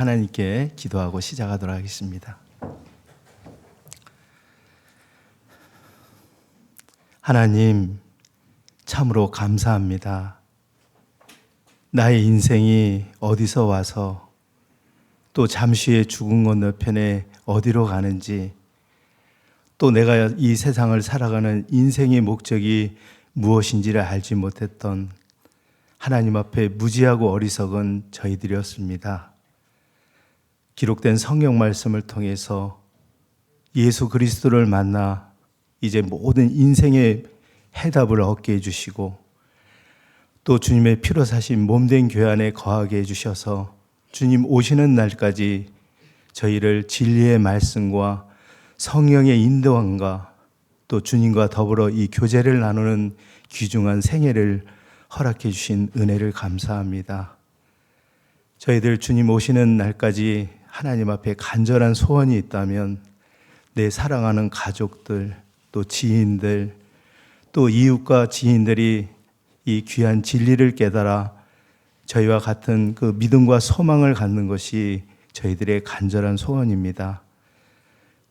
하나님께 기도하고 시작하도록 하겠습니다. 하나님, 참으로 감사합니다. 나의 인생이 어디서 와서 또 잠시의 죽은 건너편에 어디로 가는지, 또 내가 이 세상을 살아가는 인생의 목적이 무엇인지를 알지 못했던 하나님 앞에 무지하고 어리석은 저희들이었습니다. 기록된 성경 말씀을 통해서 예수 그리스도를 만나 이제 모든 인생의 해답을 얻게 해주시고, 또 주님의 피로 사신 몸된 교회 안에 거하게 해주셔서 주님 오시는 날까지 저희를 진리의 말씀과 성령의 인도함과 또 주님과 더불어 이 교제를 나누는 귀중한 생애를 허락해 주신 은혜를 감사합니다. 저희들 주님 오시는 날까지 하나님 앞에 간절한 소원이 있다면 내 사랑하는 가족들, 또 지인들, 또 이웃과 지인들이 이 귀한 진리를 깨달아 저희와 같은 그 믿음과 소망을 갖는 것이 저희들의 간절한 소원입니다.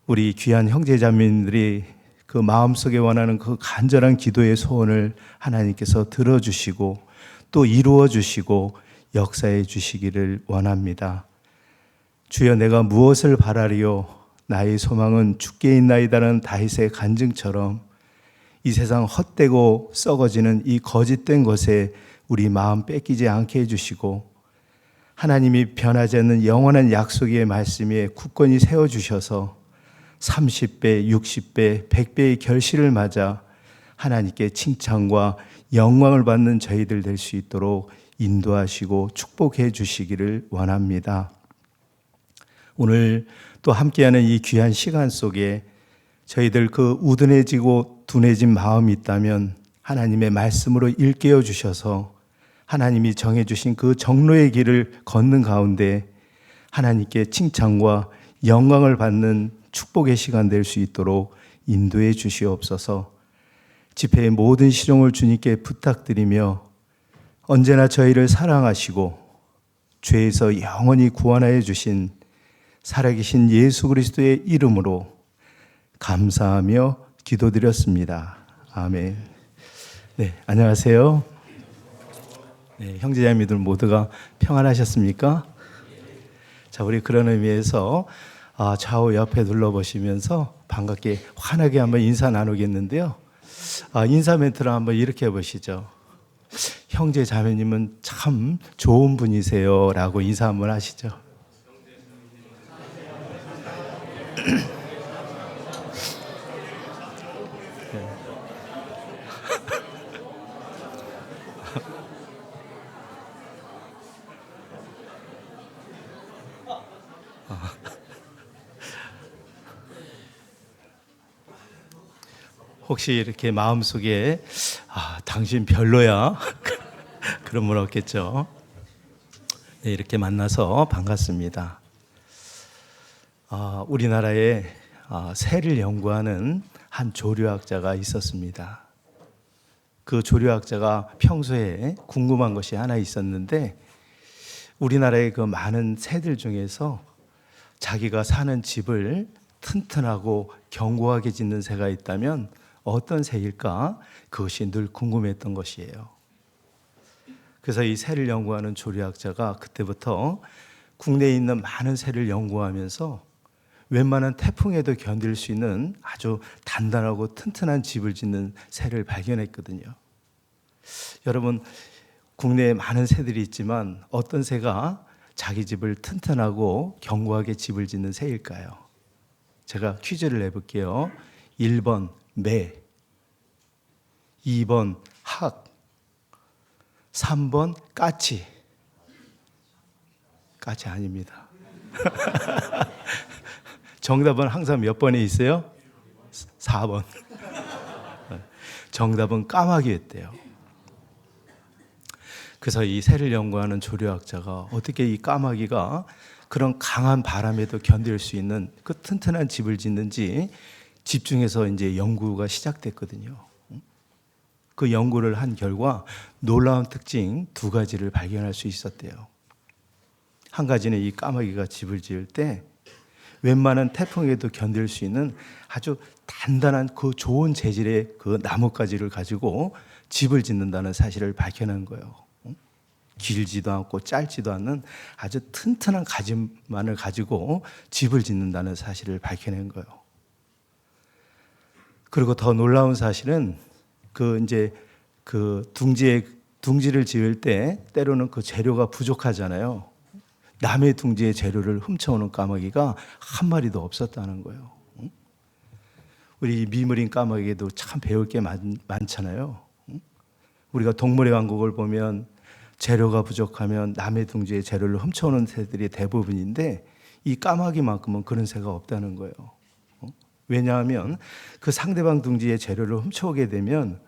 우리 귀한 형제자매님들이 그 마음속에 원하는 그 간절한 기도의 소원을 하나님께서 들어주시고 또 이루어 주시고 역사해 주시기를 원합니다. 주여, 내가 무엇을 바라리요? 나의 소망은 주께 있나이다는 다윗의 간증처럼 이 세상 헛되고 썩어지는 이 거짓된 것에 우리 마음 뺏기지 않게 해주시고, 하나님이 변하지 않는 영원한 약속의 말씀에 굳건히 세워주셔서 30배, 60배, 100배의 결실을 맞아 하나님께 칭찬과 영광을 받는 저희들 될 수 있도록 인도하시고 축복해 주시기를 원합니다. 오늘 또 함께하는 이 귀한 시간 속에 저희들 그 우둔해지고 둔해진 마음이 있다면 하나님의 말씀으로 일깨워 주셔서 하나님이 정해주신 그 정로의 길을 걷는 가운데 하나님께 칭찬과 영광을 받는 축복의 시간 될 수 있도록 인도해 주시옵소서. 집회의 모든 실용을 주님께 부탁드리며 언제나 저희를 사랑하시고 죄에서 영원히 구원하여 주신 살아계신 예수 그리스도의 이름으로 감사하며 기도드렸습니다. 아멘. 네, 안녕하세요. 네, 형제자매들 모두가 평안하셨습니까? 자, 우리 그런 의미에서 좌우 옆에 둘러보시면서 반갑게 환하게 한번 인사 나누겠는데요. 인사 멘트를 한번 이렇게 해보시죠. 형제 자매님은 참 좋은 분이세요 라고 인사 한번 하시죠. 혹시 이렇게 마음속에 당신 별로야 그런 분 없겠죠? 네, 이렇게 만나서 반갑습니다. 우리나라에 새를 연구하는 한 조류학자가 있었습니다. 그 조류학자가 평소에 궁금한 것이 하나 있었는데, 우리나라의 그 많은 새들 중에서 자기가 사는 집을 튼튼하고 견고하게 짓는 새가 있다면 어떤 새일까? 그것이 늘 궁금했던 것이에요. 그래서 이 새를 연구하는 조류학자가 그때부터 국내에 있는 많은 새를 연구하면서 웬만한 태풍에도 견딜 수 있는 아주 단단하고 튼튼한 집을 짓는 새를 발견했거든요. 여러분, 국내에 많은 새들이 있지만 어떤 새가 자기 집을 튼튼하고 견고하게 집을 짓는 새일까요? 제가 퀴즈를 내볼게요. 1번 매, 2번 학, 3번 까치. 까치 아닙니다. 정답은 항상 몇 번에 있어요? 4번. 정답은 까마귀였대요. 그래서 이 새를 연구하는 조류학자가 어떻게 이 까마귀가 그런 강한 바람에도 견딜 수 있는 그 튼튼한 집을 짓는지 집중해서 이제 연구가 시작됐거든요. 그 연구를 한 결과 놀라운 특징 2가지를 발견할 수 있었대요. 한 가지는 이 까마귀가 집을 지을 때 웬만한 태풍에도 견딜 수 있는 아주 단단한 그 좋은 재질의 그 나뭇가지를 가지고 집을 짓는다는 사실을 밝혀낸 거예요. 길지도 않고 짧지도 않는 아주 튼튼한 가지만을 가지고 집을 짓는다는 사실을 밝혀낸 거예요. 그리고 더 놀라운 사실은 그 둥지를 지을 때 때로는 그 재료가 부족하잖아요. 남의 둥지의 재료를 훔쳐오는 까마귀가 한 마리도 없었다는 거예요. 우리 미물인 까마귀에도 참 배울 게 많잖아요. 우리가 동물의 왕국을 보면 재료가 부족하면 남의 둥지의 재료를 훔쳐오는 새들이 대부분인데 이 까마귀만큼은 그런 새가 없다는 거예요. 왜냐하면 그 상대방 둥지의 재료를 훔쳐오게 되면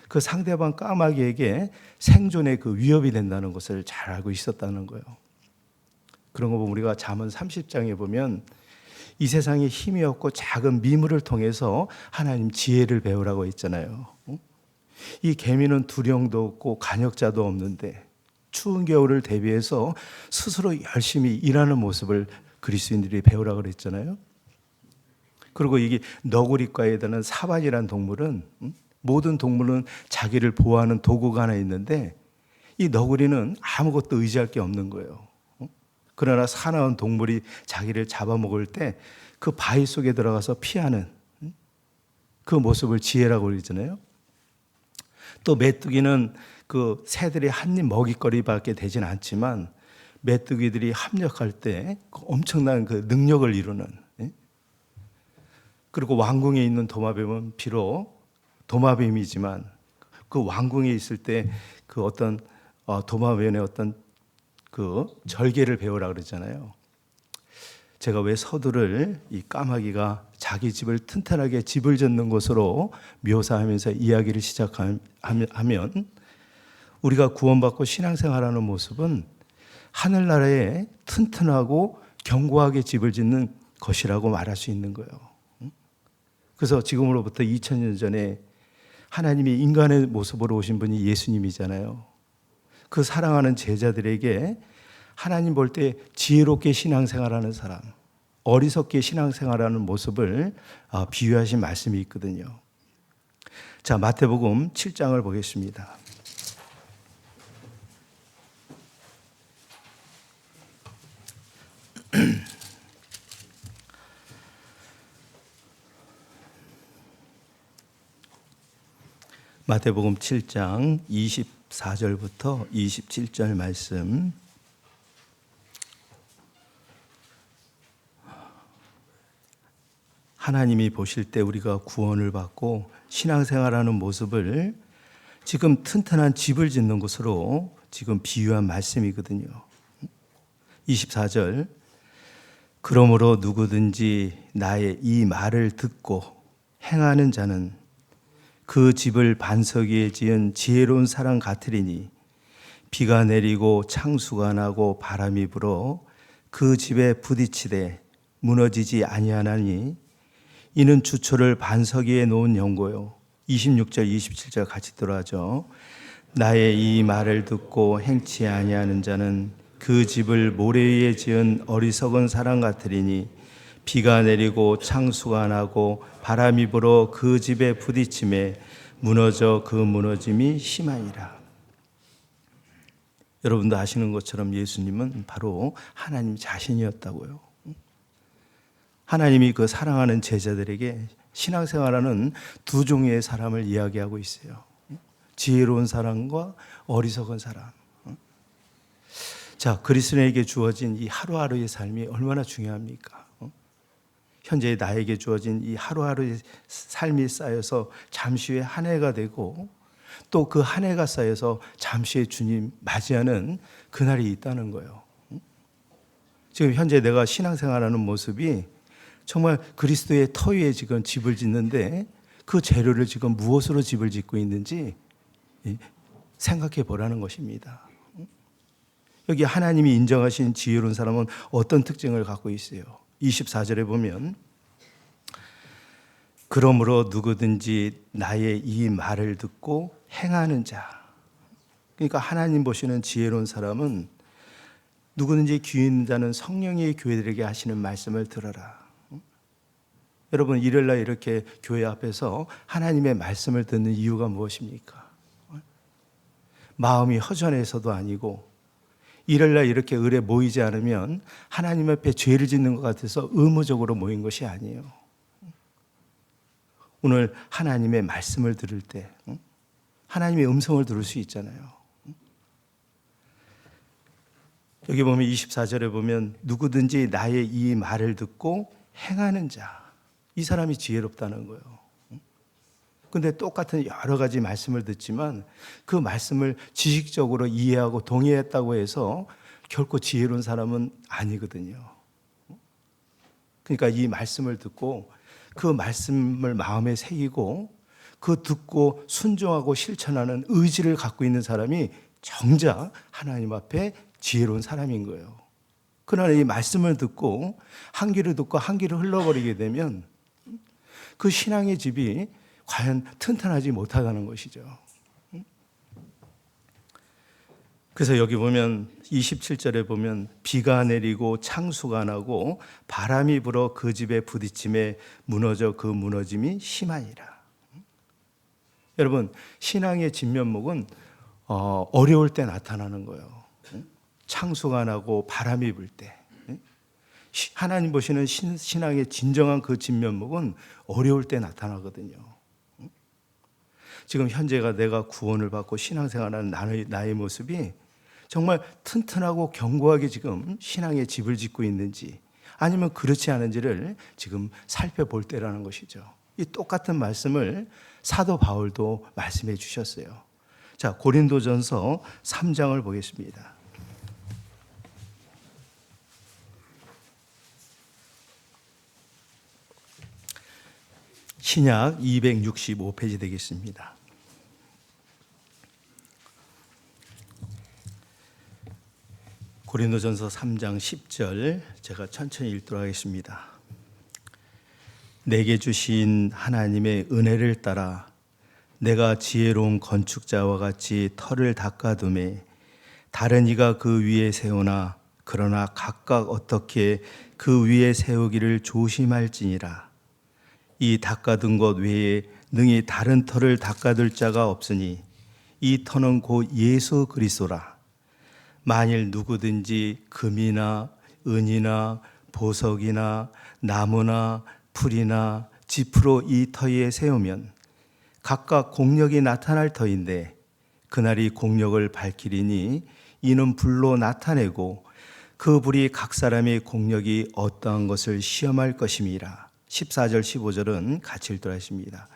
그 상대방 까마귀에게 생존의 그 위협이 된다는 것을 잘 알고 있었다는 거예요. 그런 거 보면 우리가 잠언 30장에 보면 이 세상에 힘이 없고 작은 미물을 통해서 하나님 지혜를 배우라고 했잖아요. 이 개미는 두령도 없고 간역자도 없는데 추운 겨울을 대비해서 스스로 열심히 일하는 모습을 그리스도인들이 배우라고 그랬잖아요. 그리고 이게 너구리과에 드는 사반이라는 동물은 모든 동물은 자기를 보호하는 도구가 하나 있는데 이 너구리는 아무것도 의지할 게 없는 거예요. 그러나 사나운 동물이 자기를 잡아먹을 때 그 바위 속에 들어가서 피하는 그 모습을 지혜라고 그러잖아요. 또 메뚜기는 그 새들이 한 입 먹잇거리밖에 되진 않지만 메뚜기들이 합력할 때 엄청난 그 능력을 이루는, 그리고 왕궁에 있는 도마뱀은 비록 도마뱀이지만 그 왕궁에 있을 때 그 어떤 도마뱀의 어떤 그 절개를 배우라 그러잖아요. 제가 왜 서두를 이 까마귀가 자기 집을 튼튼하게 집을 짓는 것으로 묘사하면서 이야기를 시작하면 우리가 구원받고 신앙생활하는 모습은 하늘나라에 튼튼하고 견고하게 집을 짓는 것이라고 말할 수 있는 거예요. 그래서 지금으로부터 2000년 전에 하나님이 인간의 모습으로 오신 분이 예수님이잖아요. 그 사랑하는 제자들에게 하나님 볼 때 지혜롭게 신앙생활하는 사람, 어리석게 신앙생활하는 모습을 비유하신 말씀이 있거든요. 자, 마태복음 7장을 보겠습니다. 마태복음 7장 24절부터 27절 말씀. 하나님이 보실 때 우리가 구원을 받고 신앙생활하는 모습을 지금 튼튼한 집을 짓는 것으로 지금 비유한 말씀이거든요. 24절. 그러므로 누구든지 나의 이 말을 듣고 행하는 자는 그 집을 반석 위에 지은 지혜로운 사람 같으리니 비가 내리고 창수가 나고 바람이 불어 그 집에 부딪히되 무너지지 아니하나니 이는 주초를 반석 위에 놓은 연고요. 26절 27절 같이 들어가죠. 나의 이 말을 듣고 행치 아니하는 자는 그 집을 모래 위에 지은 어리석은 사람 같으리니 비가 내리고 창수가 나고 바람이 불어 그 집에 부딪힘에 무너져 그 무너짐이 심하니라. 여러분도 아시는 것처럼 예수님은 바로 하나님 자신이었다고요. 하나님이 그 사랑하는 제자들에게 신앙생활하는 두 종류의 사람을 이야기하고 있어요. 지혜로운 사람과 어리석은 사람. 자, 그리스도인에게 주어진 이 하루하루의 삶이 얼마나 중요합니까? 현재 나에게 주어진 이 하루하루의 삶이 쌓여서 잠시 후에 한 해가 되고 또 그 한 해가 쌓여서 잠시 후에 주님 맞이하는 그날이 있다는 거예요. 지금 현재 내가 신앙생활하는 모습이 정말 그리스도의 터 위에 지금 집을 짓는데 그 재료를 지금 무엇으로 집을 짓고 있는지 생각해 보라는 것입니다. 여기 하나님이 인정하신 지혜로운 사람은 어떤 특징을 갖고 있어요? 24절에 보면 그러므로 누구든지 나의 이 말을 듣고 행하는 자. 그러니까 하나님 보시는 지혜로운 사람은 누구든지 귀 있는 자는 성령의 교회들에게 하시는 말씀을 들어라. 여러분, 일요일날 이렇게 교회 앞에서 하나님의 말씀을 듣는 이유가 무엇입니까? 마음이 허전해서도 아니고, 일요일날 이렇게 을에 모이지 않으면 하나님 앞에 죄를 짓는 것 같아서 의무적으로 모인 것이 아니에요. 오늘 하나님의 말씀을 들을 때 하나님의 음성을 들을 수 있잖아요. 여기 보면 24절에 보면 누구든지 나의 이 말을 듣고 행하는 자, 이 사람이 지혜롭다는 거예요. 근데 똑같은 여러 가지 말씀을 듣지만 그 말씀을 지식적으로 이해하고 동의했다고 해서 결코 지혜로운 사람은 아니거든요. 그러니까 이 말씀을 듣고 그 말씀을 마음에 새기고 그 듣고 순종하고 실천하는 의지를 갖고 있는 사람이 정작 하나님 앞에 지혜로운 사람인 거예요. 그러나 이 말씀을 듣고 한 귀를 듣고 한 귀를 흘러버리게 되면 그 신앙의 집이 과연 튼튼하지 못하다는 것이죠. 그래서 여기 보면 27절에 보면 비가 내리고 창수가 나고 바람이 불어 그 집에 부딪힘에 무너져 그 무너짐이 심하니라. 여러분, 신앙의 진면목은 어려울 때 나타나는 거예요. 창수가 나고 바람이 불 때. 하나님 보시는 신앙의 진정한 그 진면목은 어려울 때 나타나거든요. 지금 현재가 내가 구원을 받고 신앙생활하는 나의 모습이 정말 튼튼하고 견고하게 지금 신앙의 집을 짓고 있는지 아니면 그렇지 않은지를 지금 살펴볼 때라는 것이죠. 이 똑같은 말씀을 사도 바울도 말씀해 주셨어요. 자, 고린도전서 3장을 보겠습니다. 신약 265페이지 되겠습니다. 고린도전서 3장 10절 제가 천천히 읽도록 하겠습니다. 내게 주신 하나님의 은혜를 따라 내가 지혜로운 건축자와 같이 터를 닦아두매 다른 이가 그 위에 세우나 그러나 각각 어떻게 그 위에 세우기를 조심할지니라. 이 닦아둔 것 외에 능히 다른 터를 닦아둘 자가 없으니 이 터는 곧 예수 그리스도라. 만일 누구든지 금이나 은이나 보석이나 나무나 풀이나 지프로 이 터에 세우면 각각 공력이 나타날 터인데 그날이 공력을 밝히리니 이는 불로 나타내고 그 불이 각 사람의 공력이 어떠한 것을 시험할 것임이라. 14절 15절은 같이 읽도록 하십니다.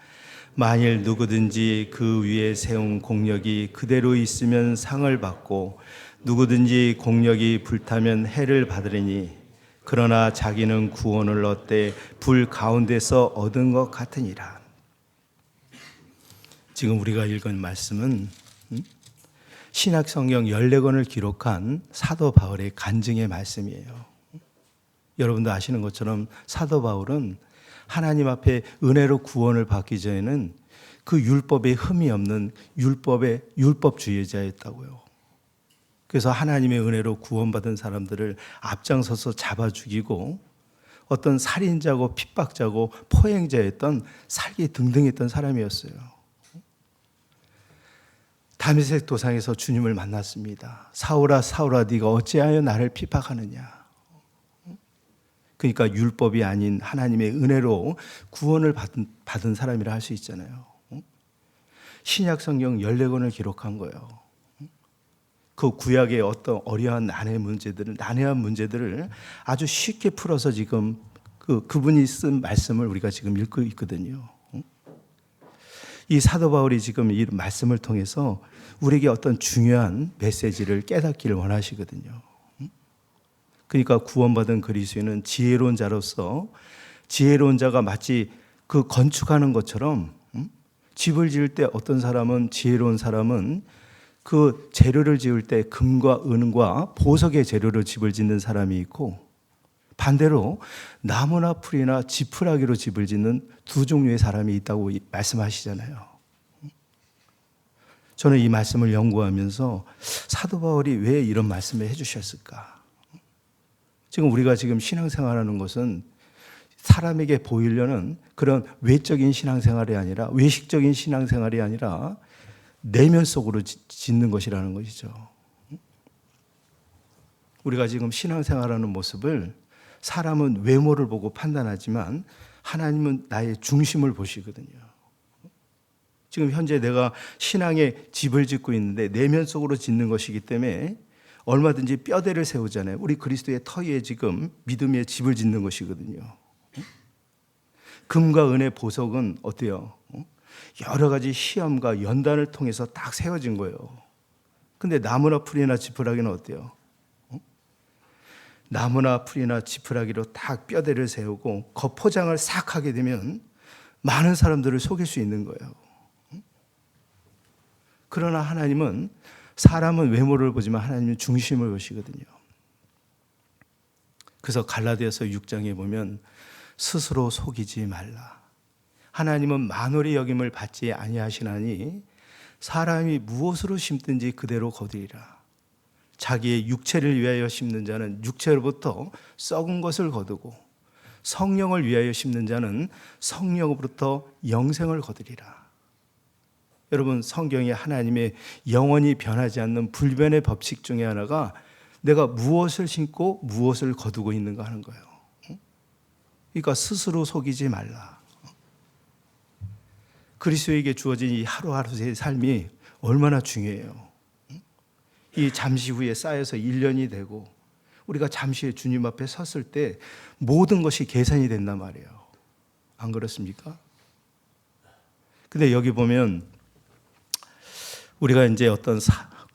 만일 누구든지 그 위에 세운 공력이 그대로 있으면 상을 받고 누구든지 공력이 불타면 해를 받으리니 그러나 자기는 구원을 얻되 불 가운데서 얻은 것 같으니라. 지금 우리가 읽은 말씀은 신약 성경 14권을 기록한 사도 바울의 간증의 말씀이에요. 여러분도 아시는 것처럼 사도 바울은 하나님 앞에 은혜로 구원을 받기 전에는 그 율법에 흠이 없는 율법주의자였다고요. 그래서 하나님의 은혜로 구원받은 사람들을 앞장서서 잡아 죽이고 어떤 살인자고 핍박자고 포행자였던 살기 등등했던 사람이었어요. 다메섹 도상에서 주님을 만났습니다. 사울아 사울아 네가 어찌하여 나를 핍박하느냐. 그러니까 율법이 아닌 하나님의 은혜로 구원을 받은 사람이라 할 수 있잖아요. 신약 성경 14권을 기록한 거예요. 그 구약의 어떤 어려운 난해한 문제들을 아주 쉽게 풀어서 지금 그분이 쓴 말씀을 우리가 지금 읽고 있거든요. 이 사도 바울이 지금 이 말씀을 통해서 우리에게 어떤 중요한 메시지를 깨닫기를 원하시거든요. 그러니까 구원받은 그리스도인은 지혜로운 자로서 지혜로운 자가 마치 그 건축하는 것처럼 집을 지을 때 어떤 사람은 지혜로운 사람은 그 재료를 지을 때 금과 은과 보석의 재료로 집을 짓는 사람이 있고 반대로 나무나 풀이나 지푸라기로 집을 짓는 두 종류의 사람이 있다고 말씀하시잖아요. 저는 이 말씀을 연구하면서 사도 바울이 왜 이런 말씀을 해주셨을까? 지금 우리가 지금 신앙생활하는 것은 사람에게 보이려는 그런 외적인 신앙생활이 아니라, 외식적인 신앙생활이 아니라 내면 속으로 짓는 것이라는 것이죠. 우리가 지금 신앙생활하는 모습을 사람은 외모를 보고 판단하지만 하나님은 나의 중심을 보시거든요. 지금 현재 내가 신앙의 집을 짓고 있는데 내면 속으로 짓는 것이기 때문에 얼마든지 뼈대를 세우잖아요. 우리 그리스도의 터에 지금 믿음의 집을 짓는 것이거든요. 금과 은의 보석은 어때요? 여러 가지 시험과 연단을 통해서 딱 세워진 거예요. 근데 나무나 풀이나 지푸라기는 어때요? 나무나 풀이나 지푸라기로 딱 뼈대를 세우고 겉포장을 싹 하게 되면 많은 사람들을 속일 수 있는 거예요. 그러나 하나님은, 사람은 외모를 보지만 하나님은 중심을 보시거든요. 그래서 갈라디아서 6장에 보면 스스로 속이지 말라. 하나님은 만홀의 여김을 받지 아니하시나니 사람이 무엇으로 심든지 그대로 거두리라. 자기의 육체를 위하여 심는 자는 육체로부터 썩은 것을 거두고 성령을 위하여 심는 자는 성령으로부터 영생을 거두리라. 여러분, 성경에 하나님의 영원히 변하지 않는 불변의 법칙 중에 하나가 내가 무엇을 심고 무엇을 거두고 있는가 하는 거예요. 그러니까 스스로 속이지 말라. 그리스도에게 주어진 이 하루하루의 삶이 얼마나 중요해요. 이 잠시 후에 쌓여서 1년이 되고 우리가 잠시 후에 주님 앞에 섰을 때 모든 것이 계산이 된단 말이에요. 안 그렇습니까? 근데 여기 보면 우리가 이제 어떤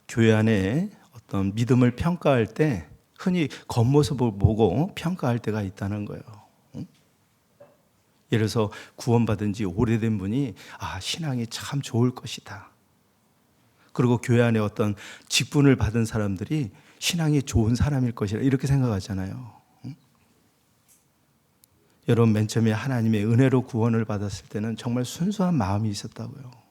교회 안에 어떤 믿음을 평가할 때 흔히 겉모습을 보고 평가할 때가 있다는 거예요. 예를 들어서 구원받은 지 오래된 분이 신앙이 참 좋을 것이다. 그리고 교회 안에 어떤 직분을 받은 사람들이 신앙이 좋은 사람일 것이라 이렇게 생각하잖아요. 여러분, 맨 처음에 하나님의 은혜로 구원을 받았을 때는 정말 순수한 마음이 있었다고요.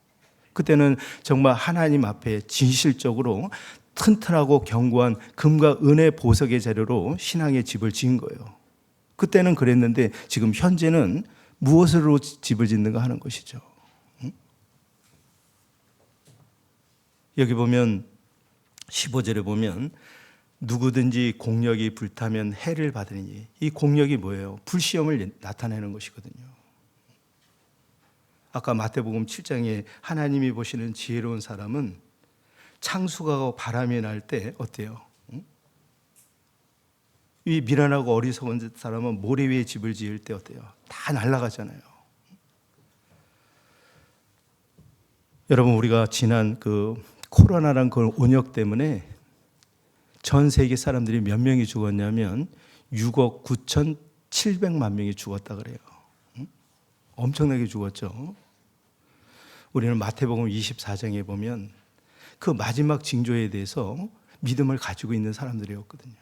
그때는 정말 하나님 앞에 진실적으로 튼튼하고 견고한 금과 은혜 보석의 재료로 신앙의 집을 지은 거예요. 그때는 그랬는데 지금 현재는 무엇으로 집을 짓는가 하는 것이죠. 여기 보면 15절에 보면 누구든지 공력이 불타면 해를 받으니, 이 공력이 뭐예요? 불시험을 나타내는 것이거든요. 아까 마태복음 7장에 하나님이 보시는 지혜로운 사람은 창수가 바람이 날 때 어때요? 이 미련하고 어리석은 사람은 모래 위에 집을 지을 때 어때요? 다 날아가잖아요. 여러분, 우리가 지난 코로나란 그 온역 때문에 전 세계 사람들이 몇 명이 죽었냐면 6억 9,700만 명이 죽었다 그래요. 엄청나게 죽었죠. 우리는 마태복음 24장에 보면 그 마지막 징조에 대해서 믿음을 가지고 있는 사람들이었거든요.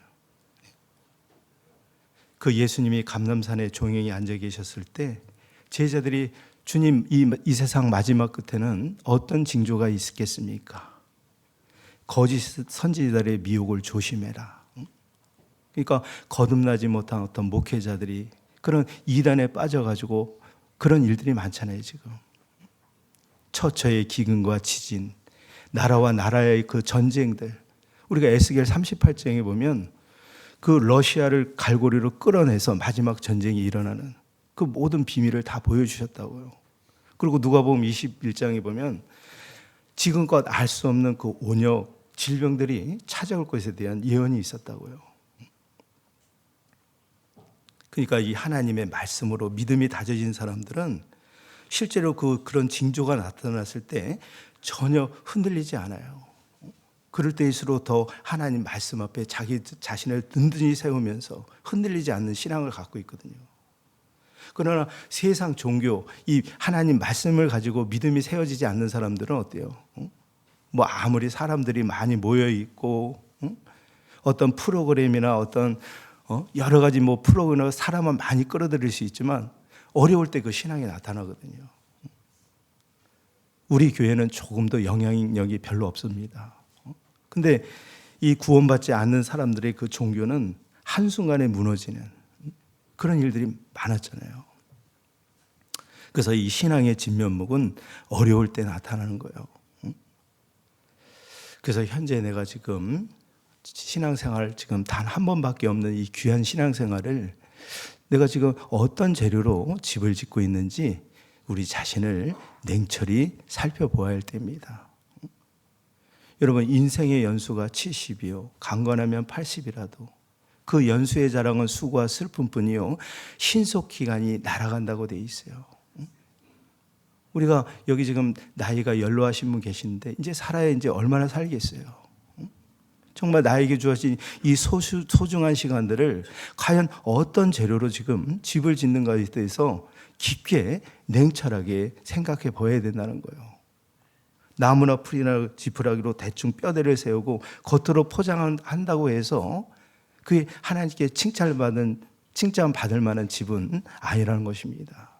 그 예수님이 감람산에 종영에 앉아 계셨을 때 제자들이 주님, 이 세상 마지막 끝에는 어떤 징조가 있겠습니까? 거짓 선지자들의 미혹을 조심해라. 그러니까 거듭나지 못한 어떤 목회자들이 그런 이단에 빠져가지고 그런 일들이 많잖아요, 지금. 처처의 기근과 지진, 나라와 나라의 그 전쟁들. 우리가 에스겔 38장에 보면 그 러시아를 갈고리로 끌어내서 마지막 전쟁이 일어나는 그 모든 비밀을 다 보여주셨다고요. 그리고 누가복음 21장에 보면 지금껏 알 수 없는 그 온역, 질병들이 찾아올 것에 대한 예언이 있었다고요. 그러니까 이 하나님의 말씀으로 믿음이 다져진 사람들은 실제로 그런 징조가 나타났을 때 전혀 흔들리지 않아요. 그럴 때일수록 더 하나님 말씀 앞에 자기 자신을 든든히 세우면서 흔들리지 않는 신앙을 갖고 있거든요. 그러나 세상 종교, 이 하나님 말씀을 가지고 믿음이 세워지지 않는 사람들은 어때요? 뭐 아무리 사람들이 많이 모여 있고 어떤 프로그램이나 어떤 여러 가지 뭐 프로그램으로 사람은 많이 끌어들일 수 있지만 어려울 때 그 신앙이 나타나거든요. 우리 교회는 조금도 영향력이 별로 없습니다. 근데 이 구원받지 않는 사람들의 그 종교는 한순간에 무너지는 그런 일들이 많았잖아요. 그래서 이 신앙의 진면목은 어려울 때 나타나는 거예요. 그래서 현재 내가 지금 신앙생활 지금 단 한 번밖에 없는 이 귀한 신앙생활을 내가 지금 어떤 재료로 집을 짓고 있는지 우리 자신을 냉철히 살펴보아야 할 때입니다. 여러분, 인생의 연수가 70이요 강건하면 80이라도 그 연수의 자랑은 수고와 슬픔뿐이요 신속 기간이 날아간다고 돼 있어요. 우리가 여기 지금 나이가 연로하신 분 계신데 이제 살아야 이제 얼마나 살겠어요? 정말 나에게 주어진 이 소중한 시간들을 과연 어떤 재료로 지금 집을 짓는가에 대해서 깊게 냉철하게 생각해 봐야 된다는 거예요. 나무나 풀이나 지푸라기로 대충 뼈대를 세우고 겉으로 포장한다고 해서 그게 하나님께 칭찬받을 만한 집은 아니라는 것입니다.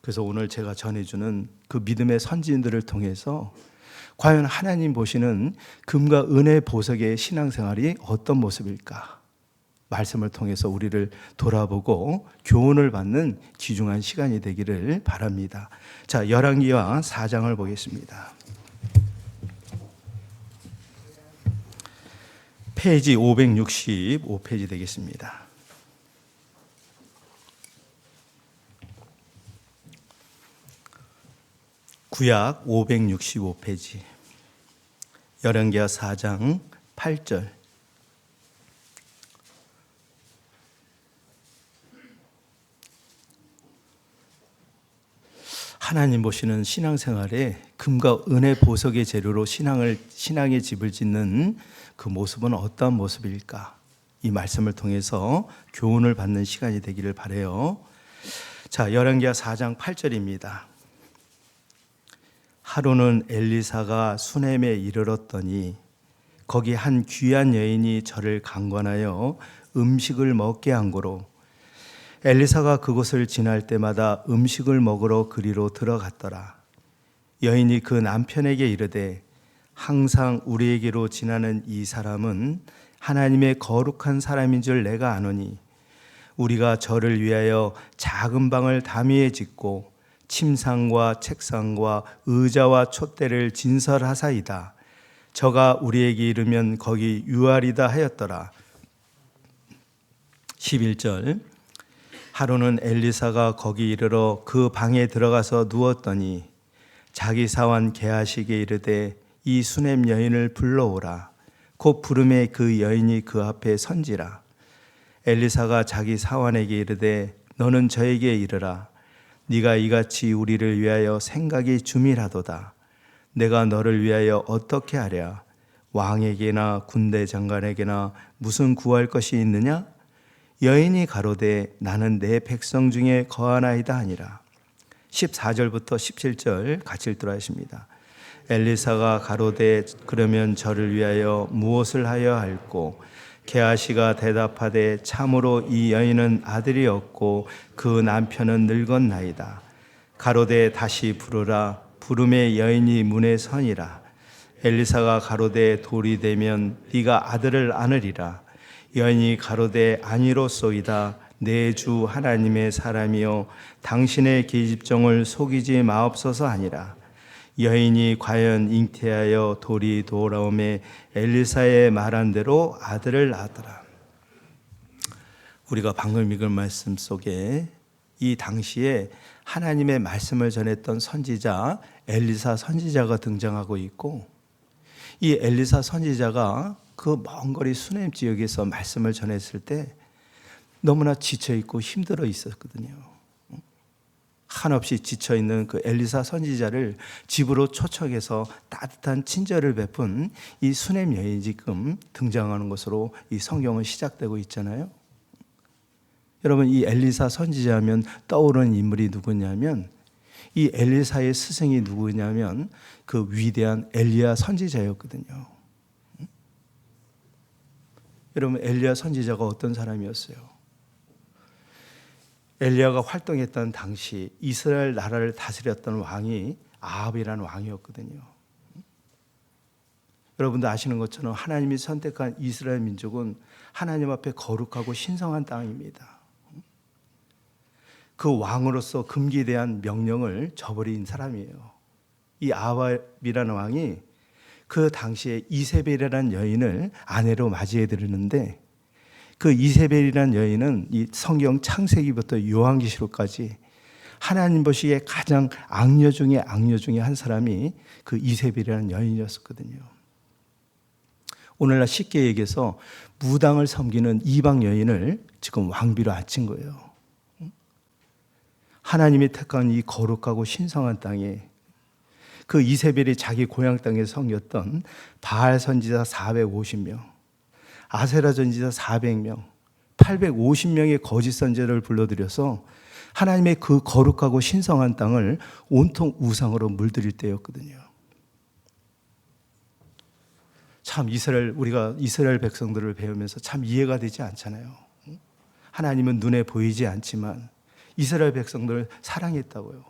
그래서 오늘 제가 전해주는 그 믿음의 선지인들을 통해서 과연 하나님 보시는 금과 은의 보석의 신앙생활이 어떤 모습일까? 말씀을 통해서 우리를 돌아보고 교훈을 받는 귀중한 시간이 되기를 바랍니다. 자, 열왕기하 4장을 보겠습니다. 페이지 565페이지 되겠습니다. 구약 565페이지 열왕기하 4장 8절. 하나님 보시는 신앙생활에 금과 은의 보석의 재료로 신앙의 집을 짓는 그 모습은 어떠한 모습일까? 이 말씀을 통해서 교훈을 받는 시간이 되기를 바라요. 자, 열왕기하 4장 8절입니다. 하루는 엘리사가 수넴에 이르렀더니 거기 한 귀한 여인이 저를 강권하여 음식을 먹게 한 고로 엘리사가 그곳을 지날 때마다 음식을 먹으러 그리로 들어갔더라. 여인이 그 남편에게 이르되 항상 우리에게로 지나는 이 사람은 하나님의 거룩한 사람인 줄 내가 아노니 우리가 저를 위하여 작은 방을 담위에 짓고 침상과 책상과 의자와 촛대를 진설하사이다. 저가 우리에게 이르면 거기 유하리다 하였더라. 11절. 하루는 엘리사가 거기 이르러 그 방에 들어가서 누웠더니 자기 사환 게하시게 이르되 이 수넴 여인을 불러오라. 곧 부름에 그 여인이 그 앞에 선지라. 엘리사가 자기 사환에게 이르되 너는 저에게 이르라. 네가 이같이 우리를 위하여 생각이 주밀하도다. 내가 너를 위하여 어떻게 하랴? 왕에게나 군대 장관에게나 무슨 구할 것이 있느냐? 여인이 가로되 나는 내 백성 중에 거하나이다 하니라. 14절부터 17절 같이 읽도록 하십니다. 엘리사가 가로되 그러면 저를 위하여 무엇을 하여 할꼬? 게하시가 대답하되 참으로 이 여인은 아들이 없고 그 남편은 늙었나이다. 가로되 다시 부르라. 부름에 여인이 문에 서니라. 엘리사가 가로되 돌이 되면 네가 아들을 안으리라. 여인이 가로되 아니로소이다. 내 주 하나님의 사람이요 당신의 계집종을 속이지 마옵소서 하니라. 여인이 과연 잉태하여 돌이 돌아오매 엘리사의 말한 대로 아들을 낳았더라. 우리가 방금 읽은 말씀 속에 이 당시에 하나님의 말씀을 전했던 선지자 엘리사 선지자가 등장하고 있고, 이 엘리사 선지자가 그 먼 거리 수넴 지역에서 말씀을 전했을 때 너무나 지쳐 있고 힘들어 있었거든요. 한없이 지쳐있는 그 엘리사 선지자를 집으로 초청해서 따뜻한 친절을 베푼 이 수넴 여인이 지금 등장하는 것으로 이 성경은 시작되고 있잖아요. 여러분, 이 엘리사 선지자하면 떠오르는 인물이 누구냐면, 이 엘리사의 스승이 누구냐면 그 위대한 엘리야 선지자였거든요. 여러분, 엘리야 선지자가 어떤 사람이었어요? 엘리야가 활동했던 당시 이스라엘 나라를 다스렸던 왕이 아합이라는 왕이었거든요. 여러분도 아시는 것처럼 하나님이 선택한 이스라엘 민족은 하나님 앞에 거룩하고 신성한 땅입니다. 그 왕으로서 금기대한 명령을 저버린 사람이에요. 이 아합이라는 왕이 그 당시에 이세벨이라는 여인을 아내로 맞이해 드리는데, 그 이세벨이라는 여인은 이 성경 창세기부터 요한계시록까지 하나님 보시기에 가장 악녀 중에 한 사람이 그 이세벨이라는 여인이었거든요. 오늘날 쉽게 얘기해서 무당을 섬기는 이방 여인을 지금 왕비로 앉힌 거예요. 하나님이 택한 이 거룩하고 신성한 땅에 그 이세벨이 자기 고향 땅에 섬겼던 바알 선지자 450명, 아세라 선지자 400명, 850명의 거짓 선지자를 불러들여서 하나님의 그 거룩하고 신성한 땅을 온통 우상으로 물들일 때였거든요. 참 우리가 이스라엘 백성들을 배우면서 참 이해가 되지 않잖아요. 하나님은 눈에 보이지 않지만 이스라엘 백성들을 사랑했다고요.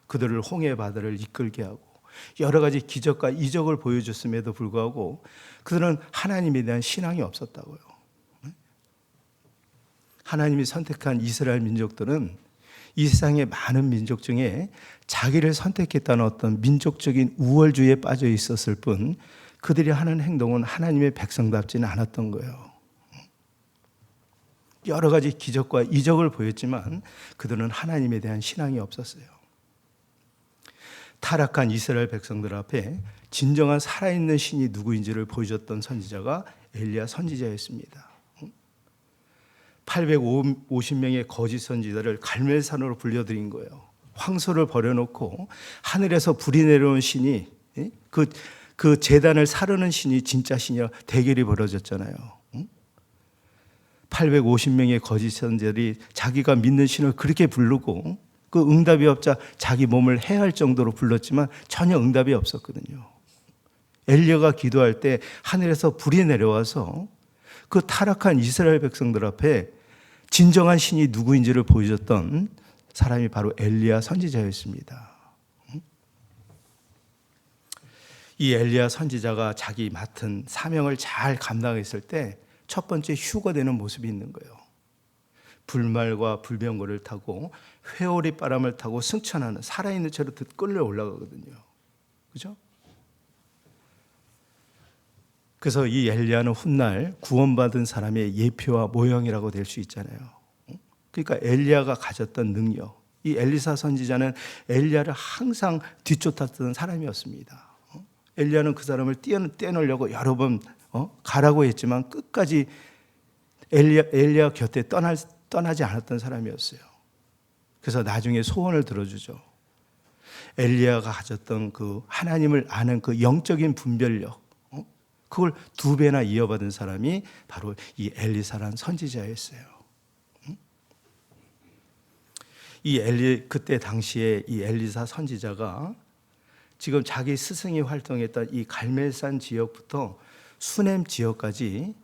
그들을 홍해 바다를 이끌게 하고 여러 가지 기적과 이적을 보여줬음에도 불구하고 그들은 하나님에 대한 신앙이 없었다고요. 하나님이 선택한 이스라엘 민족들은 이 세상의 많은 민족 중에 자기를 선택했다는 어떤 민족적인 우월주의에 빠져 있었을 뿐 그들이 하는 행동은 하나님의 백성답지는 않았던 거예요. 여러 가지 기적과 이적을 보였지만 그들은 하나님에 대한 신앙이 없었어요. 타락한 이스라엘 백성들 앞에 진정한 살아있는 신이 누구인지를 보여줬던 선지자가 엘리야 선지자였습니다. 850명의 거짓 선지자를 갈멜산으로 불려들인 거예요. 황소를 버려놓고 하늘에서 불이 내려온 신이, 그 제단을 사르는 신이 진짜 신이라 대결이 벌어졌잖아요. 850명의 거짓 선지자들이 자기가 믿는 신을 그렇게 부르고 그 응답이 없자 자기 몸을 해할 정도로 불렀지만 전혀 응답이 없었거든요. 엘리야가 기도할 때 하늘에서 불이 내려와서 그 타락한 이스라엘 백성들 앞에 진정한 신이 누구인지를 보여줬던 사람이 바로 엘리야 선지자였습니다. 이 엘리야 선지자가 자기 맡은 사명을 잘 감당했을 때 첫 번째 휴거되는 모습이 있는 거예요. 불말과 불병거를 타고 회오리 바람을 타고 승천하는 살아있는 채로 끌려 올라가거든요. 그죠? 그래서 이 엘리야는 훗날 구원받은 사람의 예표와 모형이라고 될 수 있잖아요. 그러니까 엘리야가 가졌던 능력, 이 엘리사 선지자는 엘리야를 항상 뒤쫓았던 사람이었습니다. 엘리야는 그 사람을 떼어내려고 여러 번 가라고 했지만 끝까지 엘리야 곁에 떠나지 않았던 사람이었어요. 그래서 나중에 소원을 들어주죠. 엘리야가 가졌던 그 하나님을 아는 그 영적인 분별력, 그걸 2배나 이어받은 사람이 바로 이 엘리사라는 선지자였어요. 그때 당시에 이 엘리사 선지자가 지금 자기 스승이 활동했던 이 갈멜산 지역부터 수넴 지역까지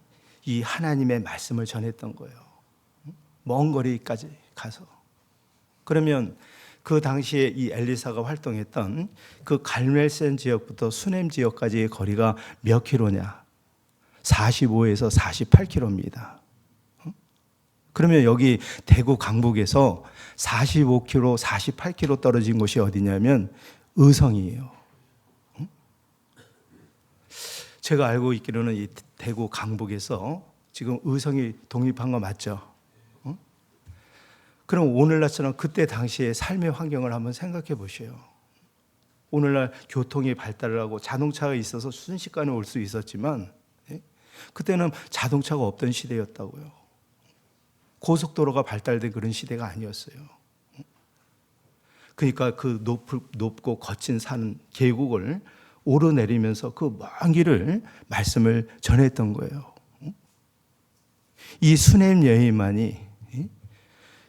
이 하나님의 말씀을 전했던 거예요. 먼 거리까지 가서. 그러면 그 당시에 이 엘리사가 활동했던 그 갈멜산 지역부터 수넴 지역까지의 거리가 몇 킬로냐? 45에서 48킬로입니다. 그러면 여기 대구 강북에서 45킬로, 48킬로 떨어진 곳이 어디냐면 의성이에요. 제가 알고 있기로는 이 대구 강북에서 지금 의성이 독립한 거 맞죠? 그럼 오늘날처럼 그때 당시의 삶의 환경을 한번 생각해 보세요. 오늘날 교통이 발달을 하고 자동차가 있어서 순식간에 올 수 있었지만 그때는 자동차가 없던 시대였다고요. 고속도로가 발달된 그런 시대가 아니었어요. 그러니까 그 높고 거친 산 계곡을 오르내리면서 그 먼 길을 말씀을 전했던 거예요. 이 수넴 여인만이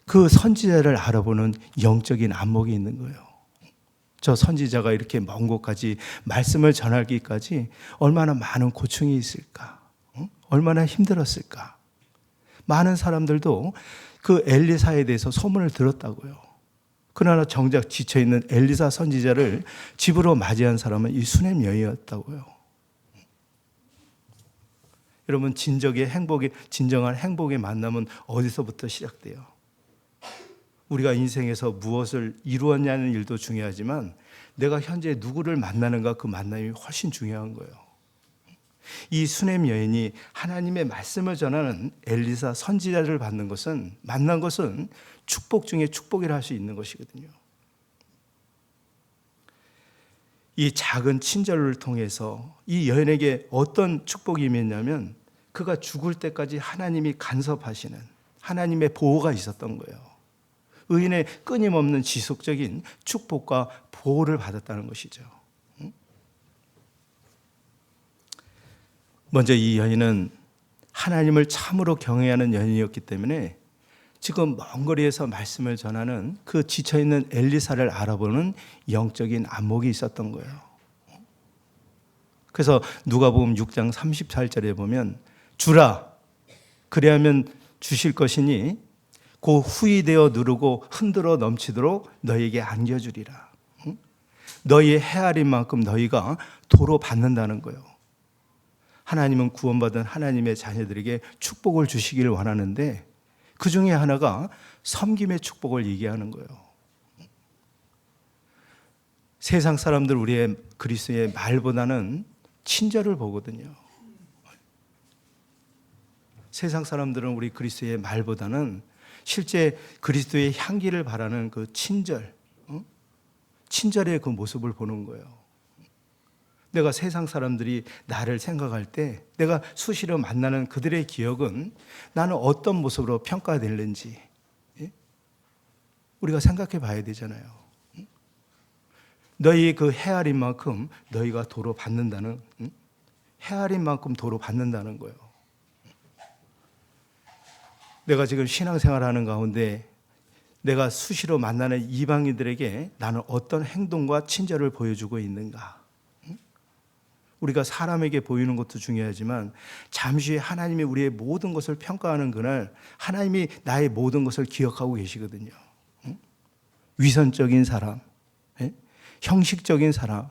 그 선지자를 알아보는 영적인 안목이 있는 거예요. 저 선지자가 이렇게 먼 곳까지 말씀을 전하기까지 얼마나 많은 고충이 있을까? 얼마나 힘들었을까? 많은 사람들도 그 엘리사에 대해서 소문을 들었다고요. 그러나 정작 지쳐있는 엘리사 선지자를 집으로 맞이한 사람은 이 수넴 여인이었다고요. 여러분, 진정한 행복의 만남은 어디서부터 시작돼요? 우리가 인생에서 무엇을 이루었냐는 일도 중요하지만 내가 현재 누구를 만나는가, 그 만남이 훨씬 중요한 거예요. 이 수넴 여인이 하나님의 말씀을 전하는 엘리사 선지자를 만난 것은 축복 중에 축복이라 할 수 있는 것이거든요. 이 작은 친절을 통해서 이 여인에게 어떤 축복이 임했냐면, 그가 죽을 때까지 하나님이 간섭하시는 하나님의 보호가 있었던 거예요. 의인의 끊임없는 지속적인 축복과 보호를 받았다는 것이죠. 먼저 이 여인은 하나님을 참으로 경외하는 여인이었기 때문에 지금 먼 거리에서 말씀을 전하는 그 지쳐있는 엘리사를 알아보는 영적인 안목이 있었던 거예요. 그래서 누가복음 6장 34절에 보면, 주라, 그리하면 주실 것이니 그 후이되어 누르고 흔들어 넘치도록 너희에게 안겨주리라. 너희의 헤아린 만큼 너희가 도로 받는다는 거예요. 하나님은 구원받은 하나님의 자녀들에게 축복을 주시기를 원하는데, 그 중에 하나가 섬김의 축복을 얘기하는 거예요. 세상 사람들 우리의 그리스도의 말보다는 친절을 보거든요. 세상 사람들은 우리 그리스도의 말보다는 실제 그리스도의 향기를 바라는 그 친절의 그 모습을 보는 거예요. 내가 세상 사람들이 나를 생각할 때 내가 수시로 만나는 그들의 기억은 나는 어떤 모습으로 평가되는지 우리가 생각해 봐야 되잖아요. 너희 그 헤아린 만큼 너희가 도로 받는다는, 헤아린 만큼 도로 받는다는 거예요. 내가 지금 신앙생활하는 가운데 내가 수시로 만나는 이방인들에게 나는 어떤 행동과 친절을 보여주고 있는가? 우리가 사람에게 보이는 것도 중요하지만 잠시 후에 하나님이 우리의 모든 것을 평가하는 그날 하나님이 나의 모든 것을 기억하고 계시거든요. 위선적인 사람, 형식적인 사람,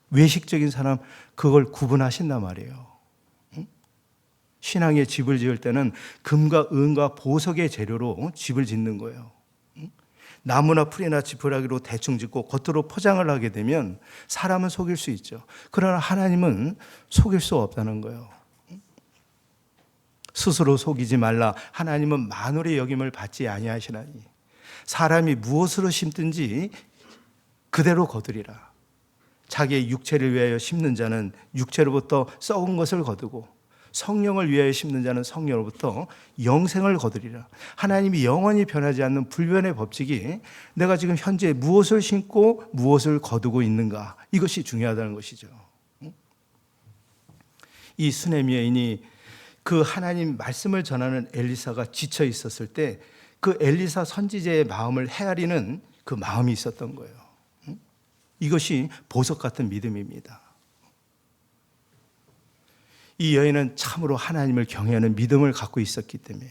외식적인 사람, 그걸 구분하신단 말이에요. 신앙의 집을 지을 때는 금과 은과 보석의 재료로 집을 짓는 거예요. 나무나 풀이나 지푸라기로 대충 짓고 겉으로 포장을 하게 되면 사람은 속일 수 있죠. 그러나 하나님은 속일 수 없다는 거예요. 스스로 속이지 말라. 하나님은 만월의 여김을 받지 아니하시나니 사람이 무엇으로 심든지 그대로 거두리라. 자기의 육체를 위하여 심는 자는 육체로부터 썩은 것을 거두고 성령을 위하여 심는 자는 성령으로부터 영생을 거두리라. 하나님이 영원히 변하지 않는 불변의 법칙이 내가 지금 현재 무엇을 심고 무엇을 거두고 있는가, 이것이 중요하다는 것이죠. 이 수넴 여인이 그 하나님 말씀을 전하는 엘리사가 지쳐 있었을 때 그 엘리사 선지자의 마음을 헤아리는 그 마음이 있었던 거예요. 이것이 보석 같은 믿음입니다. 이 여인은 참으로 하나님을 경외하는 믿음을 갖고 있었기 때문에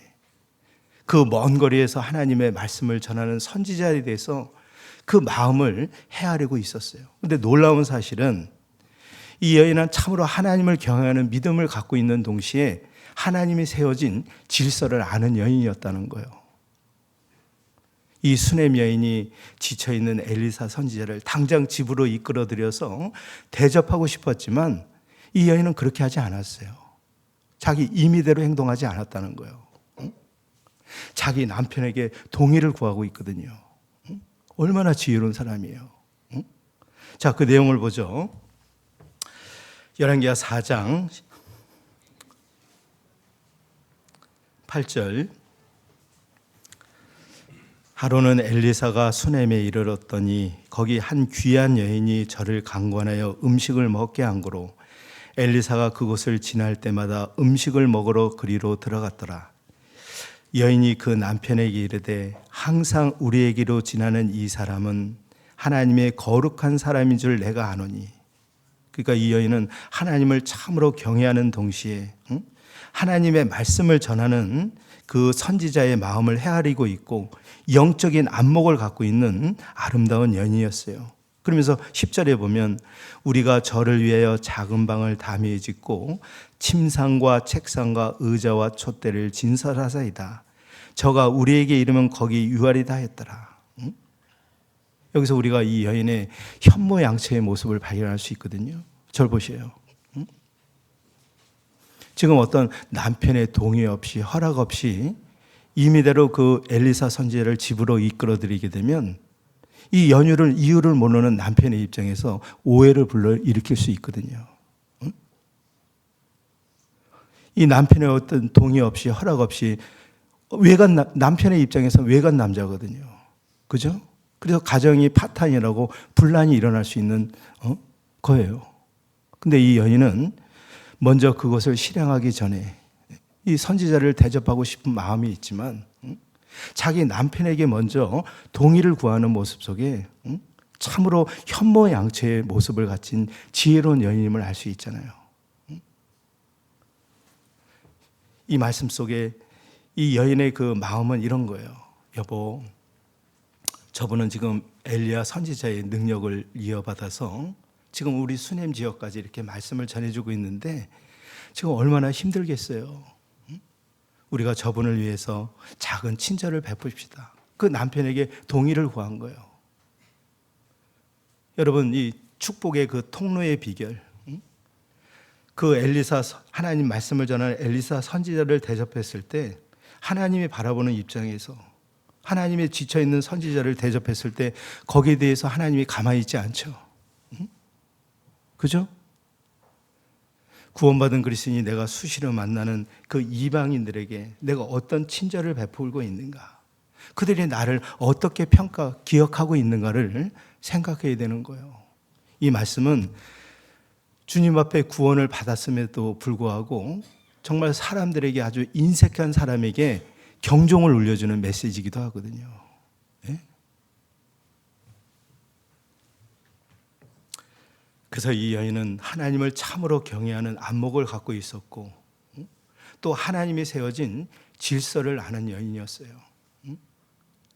그 먼 거리에서 하나님의 말씀을 전하는 선지자에 대해서 그 마음을 헤아리고 있었어요. 그런데 놀라운 사실은 이 여인은 참으로 하나님을 경외하는 믿음을 갖고 있는 동시에 하나님이 세워진 질서를 아는 여인이었다는 거예요. 이 수넴 여인이 지쳐있는 엘리사 선지자를 당장 집으로 이끌어들여서 대접하고 싶었지만 이 여인은 그렇게 하지 않았어요. 자기 임의대로 행동하지 않았다는 거예요. 자기 남편에게 동의를 구하고 있거든요. 얼마나 지혜로운 사람이에요. 자, 그 내용을 보죠. 열왕기하 4장 8절. 하루는 엘리사가 수넴에 이르렀더니 거기 한 귀한 여인이 저를 강권하여 음식을 먹게 한 거로 엘리사가 그곳을 지날 때마다 음식을 먹으러 그리로 들어갔더라. 여인이 그 남편에게 이르되 항상 우리에게로 지나는 이 사람은 하나님의 거룩한 사람인 줄 내가 아노니. 그러니까 이 여인은 하나님을 참으로 경외하는 동시에 하나님의 말씀을 전하는 그 선지자의 마음을 헤아리고 있고 영적인 안목을 갖고 있는 아름다운 여인이었어요. 그러면서 10절에 보면 우리가 저를 위하여 작은 방을 담에 짓고 침상과 책상과 의자와 촛대를 진설하사이다. 저가 우리에게 이르면 거기 유하리다 했더라. 여기서 우리가 이 여인의 현모양처의 모습을 발견할 수 있거든요. 절 보세요. 지금 어떤 남편의 동의 없이 허락 없이 임의대로 그 엘리사 선지자를 집으로 이끌어들이게 되면 이 이유를 모르는 남편의 입장에서 오해를 불러일으킬 수 있거든요. 이 남편의 어떤 동의 없이 허락 없이 남편의 입장에서 외간 남자거든요. 그죠? 그래서 가정이 파탄이라고 분란이 일어날 수 있는 거예요. 근데 이 여인은 먼저 그것을 실행하기 전에 이 선지자를 대접하고 싶은 마음이 있지만 자기 남편에게 먼저 동의를 구하는 모습 속에 참으로 현모양처의 모습을 갖춘 지혜로운 여인임을 알 수 있잖아요. 이 말씀 속에 이 여인의 그 마음은 이런 거예요. 여보, 저분은 지금 엘리야 선지자의 능력을 이어받아서 지금 우리 수냄 지역까지 이렇게 말씀을 전해주고 있는데 지금 얼마나 힘들겠어요. 우리가 저분을 위해서 작은 친절을 베풉시다. 그 남편에게 동의를 구한 거예요. 여러분, 이 축복의 그 통로의 비결, 그 엘리사, 하나님 말씀을 전하는 엘리사 선지자를 대접했을 때 하나님이 바라보는 입장에서 하나님의 지쳐있는 선지자를 대접했을 때 거기에 대해서 하나님이 가만히 있지 않죠. 그죠? 구원받은 그리스도인이 내가 수시로 만나는 그 이방인들에게 내가 어떤 친절을 베풀고 있는가, 그들이 나를 어떻게 기억하고 있는가를 생각해야 되는 거예요. 이 말씀은 주님 앞에 구원을 받았음에도 불구하고 정말 사람들에게 아주 인색한 사람에게 경종을 울려주는 메시지이기도 하거든요. 네? 그래서 이 여인은 하나님을 참으로 경외하는 안목을 갖고 있었고 또 하나님이 세워진 질서를 아는 여인이었어요.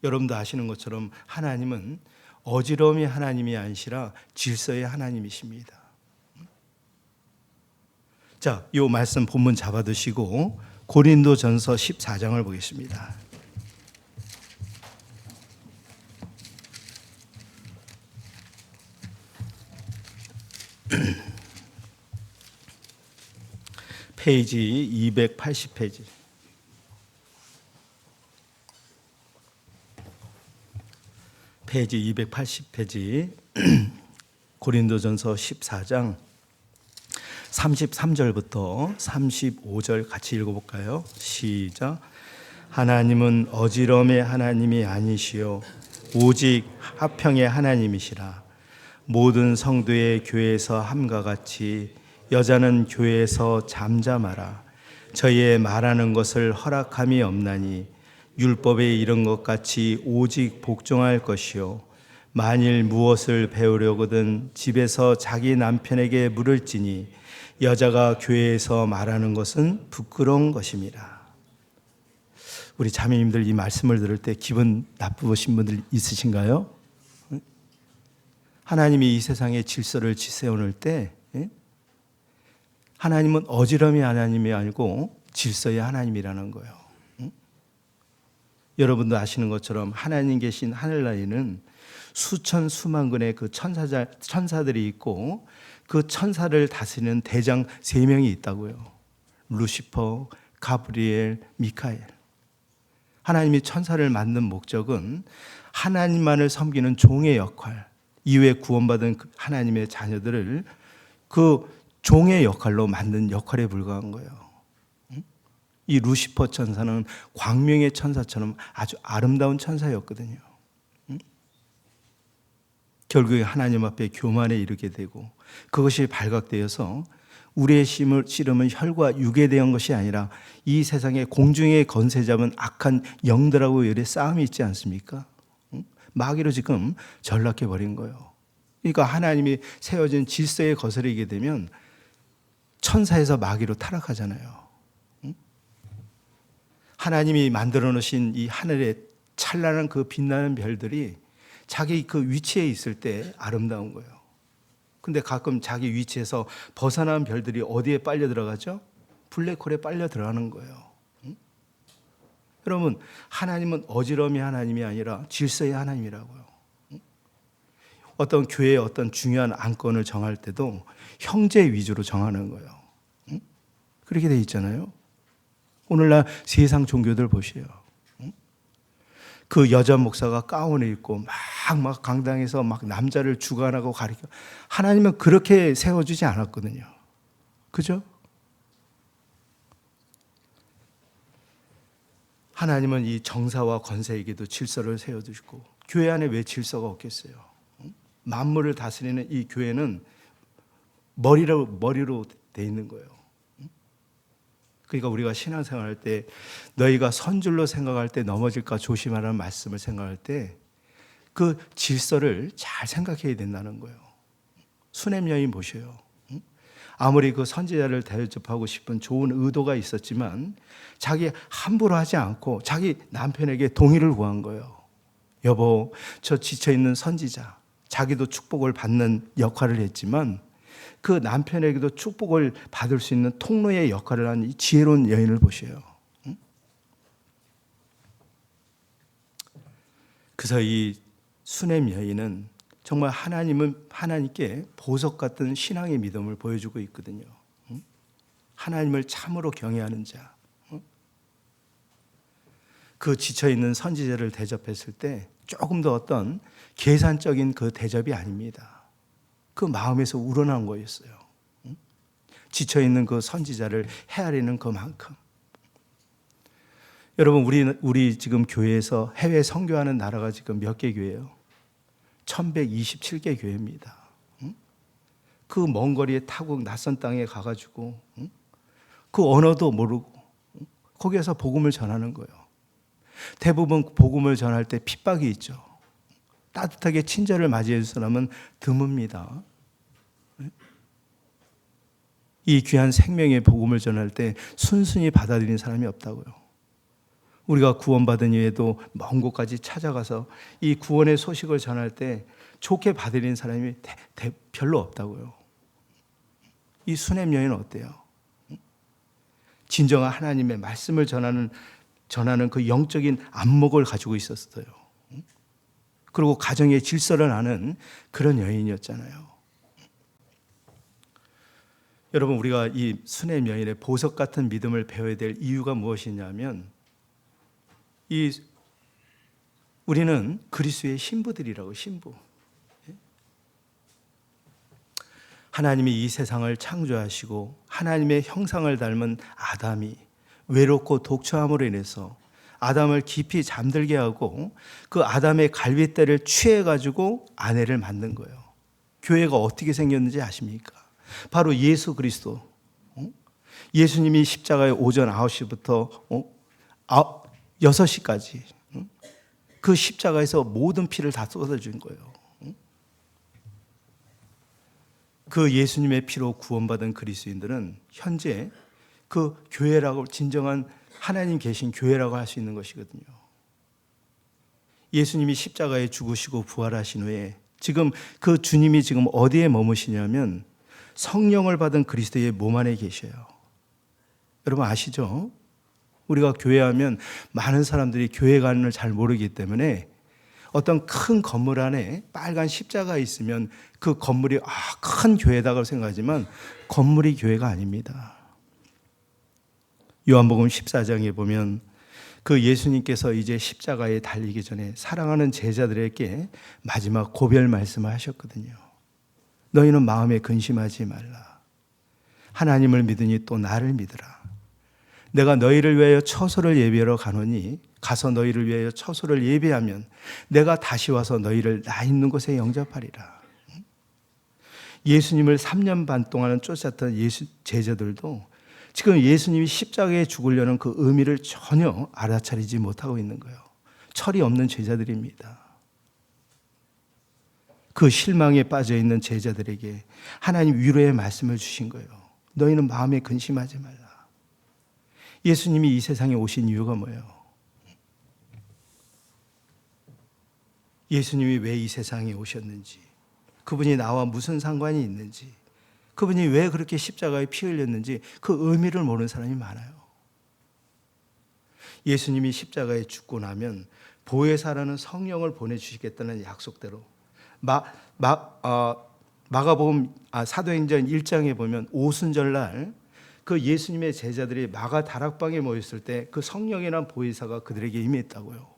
여러분도 아시는 것처럼 하나님은 어지러움의 하나님이 아니시라 질서의 하나님이십니다. 자, 이 말씀 본문 잡아두시고 고린도전서 14장을 보겠습니다. 페이지 280페이지. 페이지 280페이지. 고린도전서 14장 33절부터 35절 같이 읽어볼까요? 시작. 하나님은 어지러움의 하나님이 아니시요 오직 화평의 하나님이시라. 모든 성도의 교회에서 함과 같이 여자는 교회에서 잠잠하라. 저희의 말하는 것을 허락함이 없나니 율법에 이른 것 같이 오직 복종할 것이요 만일 무엇을 배우려거든 집에서 자기 남편에게 물을지니 여자가 교회에서 말하는 것은 부끄러운 것입니다. 우리 자매님들 이 말씀을 들을 때 기분 나쁘신 분들 있으신가요? 하나님이 이 세상에 질서를 지세워놓을 때 하나님은 어지러움의 하나님이 아니고 질서의 하나님이라는 거예요. 여러분도 아시는 것처럼 하나님 계신 하늘나라에는 수천 수만근의 그 천사들이 있고 그 천사를 다스리는 대장 3명이 있다고요. 루시퍼, 가브리엘, 미카엘. 하나님이 천사를 만든 목적은 하나님만을 섬기는 종의 역할, 이후에 구원받은 하나님의 자녀들을 그 종의 역할로 만든 역할에 불과한 거예요. 이 루시퍼 천사는 광명의 천사처럼 아주 아름다운 천사였거든요. 결국에 하나님 앞에 교만에 이르게 되고 그것이 발각되어서 우리의 씨름은 혈과 육에 대한 것이 아니라 이 세상의 공중의 건세 잡은 악한 영들하고 열의 싸움이 있지 않습니까? 마귀로 지금 전락해 버린 거예요. 그러니까 하나님이 세워진 질서에 거스르게 되면 천사에서 마귀로 타락하잖아요. 하나님이 만들어 놓으신 이 하늘의 찬란한 그 빛나는 별들이 자기 그 위치에 있을 때 아름다운 거예요. 근데 가끔 자기 위치에서 벗어난 별들이 어디에 빨려 들어가죠? 블랙홀에 빨려 들어가는 거예요. 여러분, 하나님은 어지러움이 하나님이 아니라 질서의 하나님이라고요. 어떤 교회의 어떤 중요한 안건을 정할 때도 형제 위주로 정하는 거예요. 그렇게 돼 있잖아요. 오늘날 세상 종교들 보세요. 그 여자 목사가 가운을 입고 막 강당에서 막 남자를 주관하고 가리켜. 하나님은 그렇게 세워주지 않았거든요. 그죠? 하나님은 이 정사와 권세에게도 질서를 세워주시고, 교회 안에 왜 질서가 없겠어요? 만물을 다스리는 이 교회는 머리로 돼 있는 거예요. 그러니까 우리가 신앙생활할 때 너희가 선줄로 생각할 때 넘어질까 조심하라는 말씀을 생각할 때 그 질서를 잘 생각해야 된다는 거예요. 수냄 여인 보셔요. 아무리 그 선지자를 대접하고 싶은 좋은 의도가 있었지만 자기 함부로 하지 않고 자기 남편에게 동의를 구한 거예요. 여보, 저 지쳐있는 선지자, 자기도 축복을 받는 역할을 했지만 그 남편에게도 축복을 받을 수 있는 통로의 역할을 한 이 지혜로운 여인을 보셔요. 그래서 이 수냄 여인은 정말 하나님께 보석 같은 신앙의 믿음을 보여주고 있거든요. 하나님을 참으로 경외하는 자. 그 지쳐있는 선지자를 대접했을 때 조금 더 어떤 계산적인 그 대접이 아닙니다. 그 마음에서 우러나온 거였어요. 지쳐있는 그 선지자를 헤아리는 그만큼. 여러분, 우리 지금 교회에서 해외 선교하는 나라가 지금 몇 개 교회예요? 1127개 교회입니다. 그 먼 거리에 타고 낯선 땅에 가가지고 그 언어도 모르고 거기에서 복음을 전하는 거예요. 대부분 복음을 전할 때 핍박이 있죠. 따뜻하게 친절을 맞이해 줄 사람은 드뭅니다. 이 귀한 생명의 복음을 전할 때 순순히 받아들이는 사람이 없다고요. 우리가 구원받은 이후에도 먼 곳까지 찾아가서 이 구원의 소식을 전할 때 좋게 받아들이는 사람이 별로 없다고요. 이 수냄 여인은 어때요? 진정한 하나님의 말씀을 전하는 그 영적인 안목을 가지고 있었어요. 그리고 가정의 질서를 아는 그런 여인이었잖아요. 여러분, 우리가 이 수냄 여인의 보석 같은 믿음을 배워야 될 이유가 무엇이냐면 우리는 그리스도의 신부들이라고. 신부. 하나님이 이 세상을 창조하시고 하나님의 형상을 닮은 아담이 외롭고 독처함으로 인해서 아담을 깊이 잠들게 하고 그 아담의 갈빗대를 취해가지고 아내를 만든 거예요. 교회가 어떻게 생겼는지 아십니까? 바로 예수 그리스도. 예수님이 십자가에 오전 9시부터 6시까지 그 십자가에서 모든 피를 다 쏟아준 거예요. 그 예수님의 피로 구원받은 그리스도인들은 현재 그 교회라고, 진정한 하나님 계신 교회라고 할 수 있는 것이거든요. 예수님이 십자가에 죽으시고 부활하신 후에 지금 그 주님이 지금 어디에 머무시냐면 성령을 받은 그리스도의 몸 안에 계셔요. 여러분 아시죠? 우리가 교회하면 많은 사람들이 교회 가는 걸 잘 모르기 때문에 어떤 큰 건물 안에 빨간 십자가 있으면 그 건물이 큰 교회다고 생각하지만 건물이 교회가 아닙니다. 요한복음 14장에 보면 그 예수님께서 이제 십자가에 달리기 전에 사랑하는 제자들에게 마지막 고별 말씀을 하셨거든요. 너희는 마음에 근심하지 말라. 하나님을 믿으니 또 나를 믿으라. 내가 너희를 위하여 처소를 예비하러 가노니 가서 너희를 위하여 처소를 예비하면 내가 다시 와서 너희를 나 있는 곳에 영접하리라. 예수님을 3년 반 동안은 쫓았던 제자들도 지금 예수님이 십자가에 죽으려는 그 의미를 전혀 알아차리지 못하고 있는 거예요. 철이 없는 제자들입니다. 그 실망에 빠져 있는 제자들에게 하나님 위로의 말씀을 주신 거예요. 너희는 마음에 근심하지 말라. 예수님이 이 세상에 오신 이유가 뭐예요? 예수님이 왜 이 세상에 오셨는지, 그분이 나와 무슨 상관이 있는지, 그분이 왜 그렇게 십자가에 피 흘렸는지 그 의미를 모르는 사람이 많아요. 예수님이 십자가에 죽고 나면 보혜사라는 성령을 보내주시겠다는 약속대로 마가복음 사도행전 1장에 보면 오순절날 그 예수님의 제자들이 마가 다락방에 모였을 때 그 성령이란 보혜사가 그들에게 임했다고요.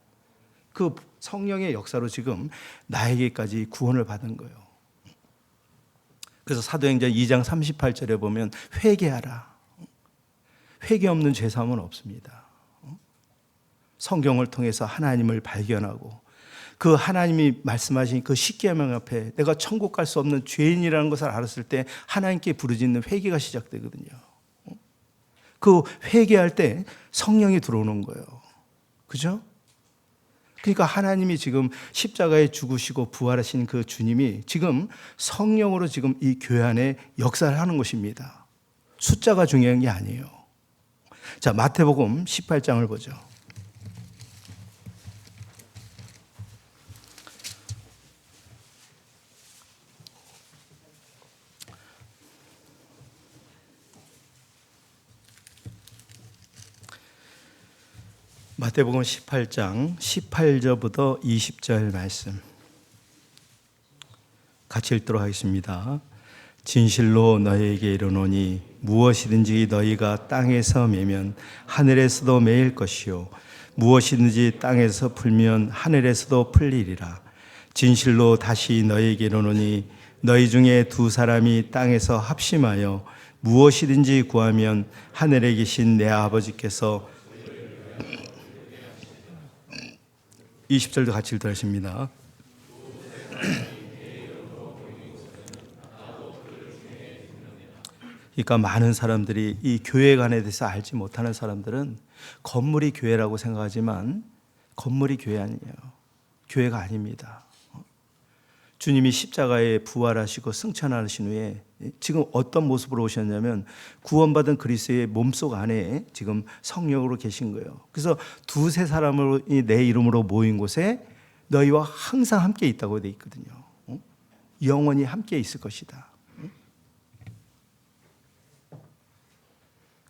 그 성령의 역사로 지금 나에게까지 구원을 받은 거예요. 그래서 사도행전 2장 38절에 보면 회개하라. 회개 없는 죄사함은 없습니다. 성경을 통해서 하나님을 발견하고 그 하나님이 말씀하신 그 십계명 앞에 내가 천국 갈 수 없는 죄인이라는 것을 알았을 때 하나님께 부르짖는 회개가 시작되거든요. 그 회개할 때 성령이 들어오는 거예요. 그죠? 그러니까 하나님이 지금 십자가에 죽으시고 부활하신 그 주님이 지금 성령으로 지금 이 교회 안에 역사를 하는 것입니다. 숫자가 중요한 게 아니에요. 자, 마태복음 18장을 보죠. 마태복음 18장 18절부터 20절 말씀 같이 읽도록 하겠습니다. 진실로 너희에게 이르노니 무엇이든지 너희가 땅에서 매면 하늘에서도 매일 것이요 무엇이든지 땅에서 풀면 하늘에서도 풀리리라. 진실로 다시 너희에게 이르노니 너희 중에 두 사람이 땅에서 합심하여 무엇이든지 구하면 하늘에 계신 내 아버지께서 20절도 같이 읽도록 하십니다. 그러니까 많은 사람들이 이 교회관에 대해서 알지 못하는 사람들은 건물이 교회라고 생각하지만 건물이 교회 아니에요. 교회가 아닙니다. 주님이 십자가에 부활하시고 승천하신 후에 지금 어떤 모습으로 오셨냐면 구원받은 그리스도의 몸속 안에 지금 성령으로 계신 거예요. 그래서 두세 사람이 내 이름으로 모인 곳에 너희와 항상 함께 있다고 되어 있거든요. 영원히 함께 있을 것이다.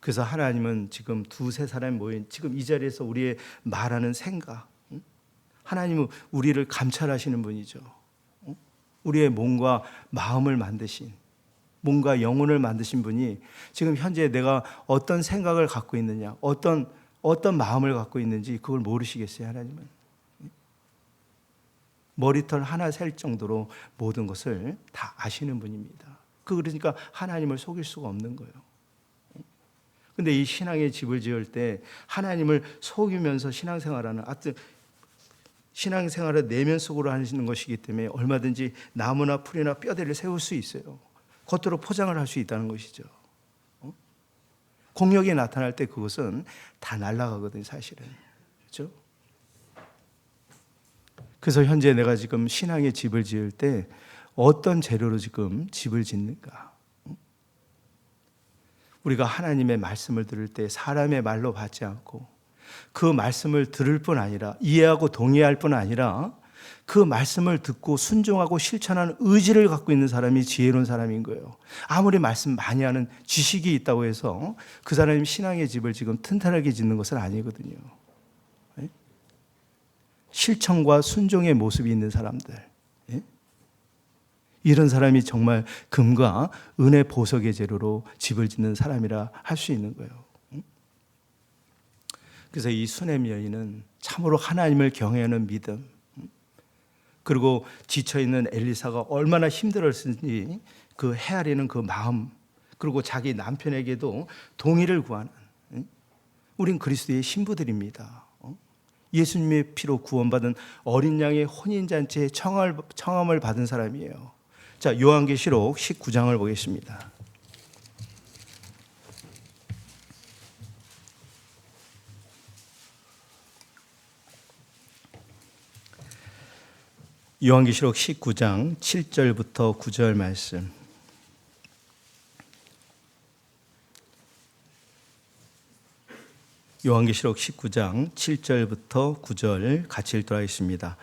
그래서 하나님은 지금 두세 사람이 모인 지금 이 자리에서 우리의 말하는 생각, 하나님은 우리를 감찰하시는 분이죠. 우리의 몸과 마음을 만드신, 몸과 영혼을 만드신 분이 지금 현재 내가 어떤 생각을 갖고 있느냐, 어떤 마음을 갖고 있는지 그걸 모르시겠어요, 하나님은? 머리털 하나 셀 정도로 모든 것을 다 아시는 분입니다. 그러니까 하나님을 속일 수가 없는 거예요. 근데 이 신앙의 집을 지을 때 하나님을 속이면서 신앙생활하는, 신앙생활을 내면 속으로 하시는 것이기 때문에 얼마든지 나무나 풀이나 뼈대를 세울 수 있어요. 겉으로 포장을 할 수 있다는 것이죠. 공력이 나타날 때 그것은 다 날아가거든요, 사실은. 그렇죠? 그래서 현재 내가 지금 신앙의 집을 지을 때 어떤 재료로 지금 집을 짓는가? 우리가 하나님의 말씀을 들을 때 사람의 말로 받지 않고 그 말씀을 들을 뿐 아니라 이해하고 동의할 뿐 아니라 그 말씀을 듣고 순종하고 실천하는 의지를 갖고 있는 사람이 지혜로운 사람인 거예요. 아무리 말씀 많이 하는 지식이 있다고 해서 그 사람이 신앙의 집을 지금 튼튼하게 짓는 것은 아니거든요. 실천과 순종의 모습이 있는 사람들, 이런 사람이 정말 금과 은혜 보석의 재료로 집을 짓는 사람이라 할 수 있는 거예요. 그래서 이 수넴 여인은 참으로 하나님을 경외하는 믿음, 그리고 지쳐있는 엘리사가 얼마나 힘들었는지 그 헤아리는 그 마음, 그리고 자기 남편에게도 동의를 구하는, 우린 그리스도의 신부들입니다. 예수님의 피로 구원받은 어린 양의 혼인잔치에 청함을 받은 사람이에요. 자, 요한계시록 19장을 보겠습니다. 요한계시록 19장 7절부터 9절 말씀. 요한계시록 19장 7절부터 9절 같이 읽도록 하겠습니다.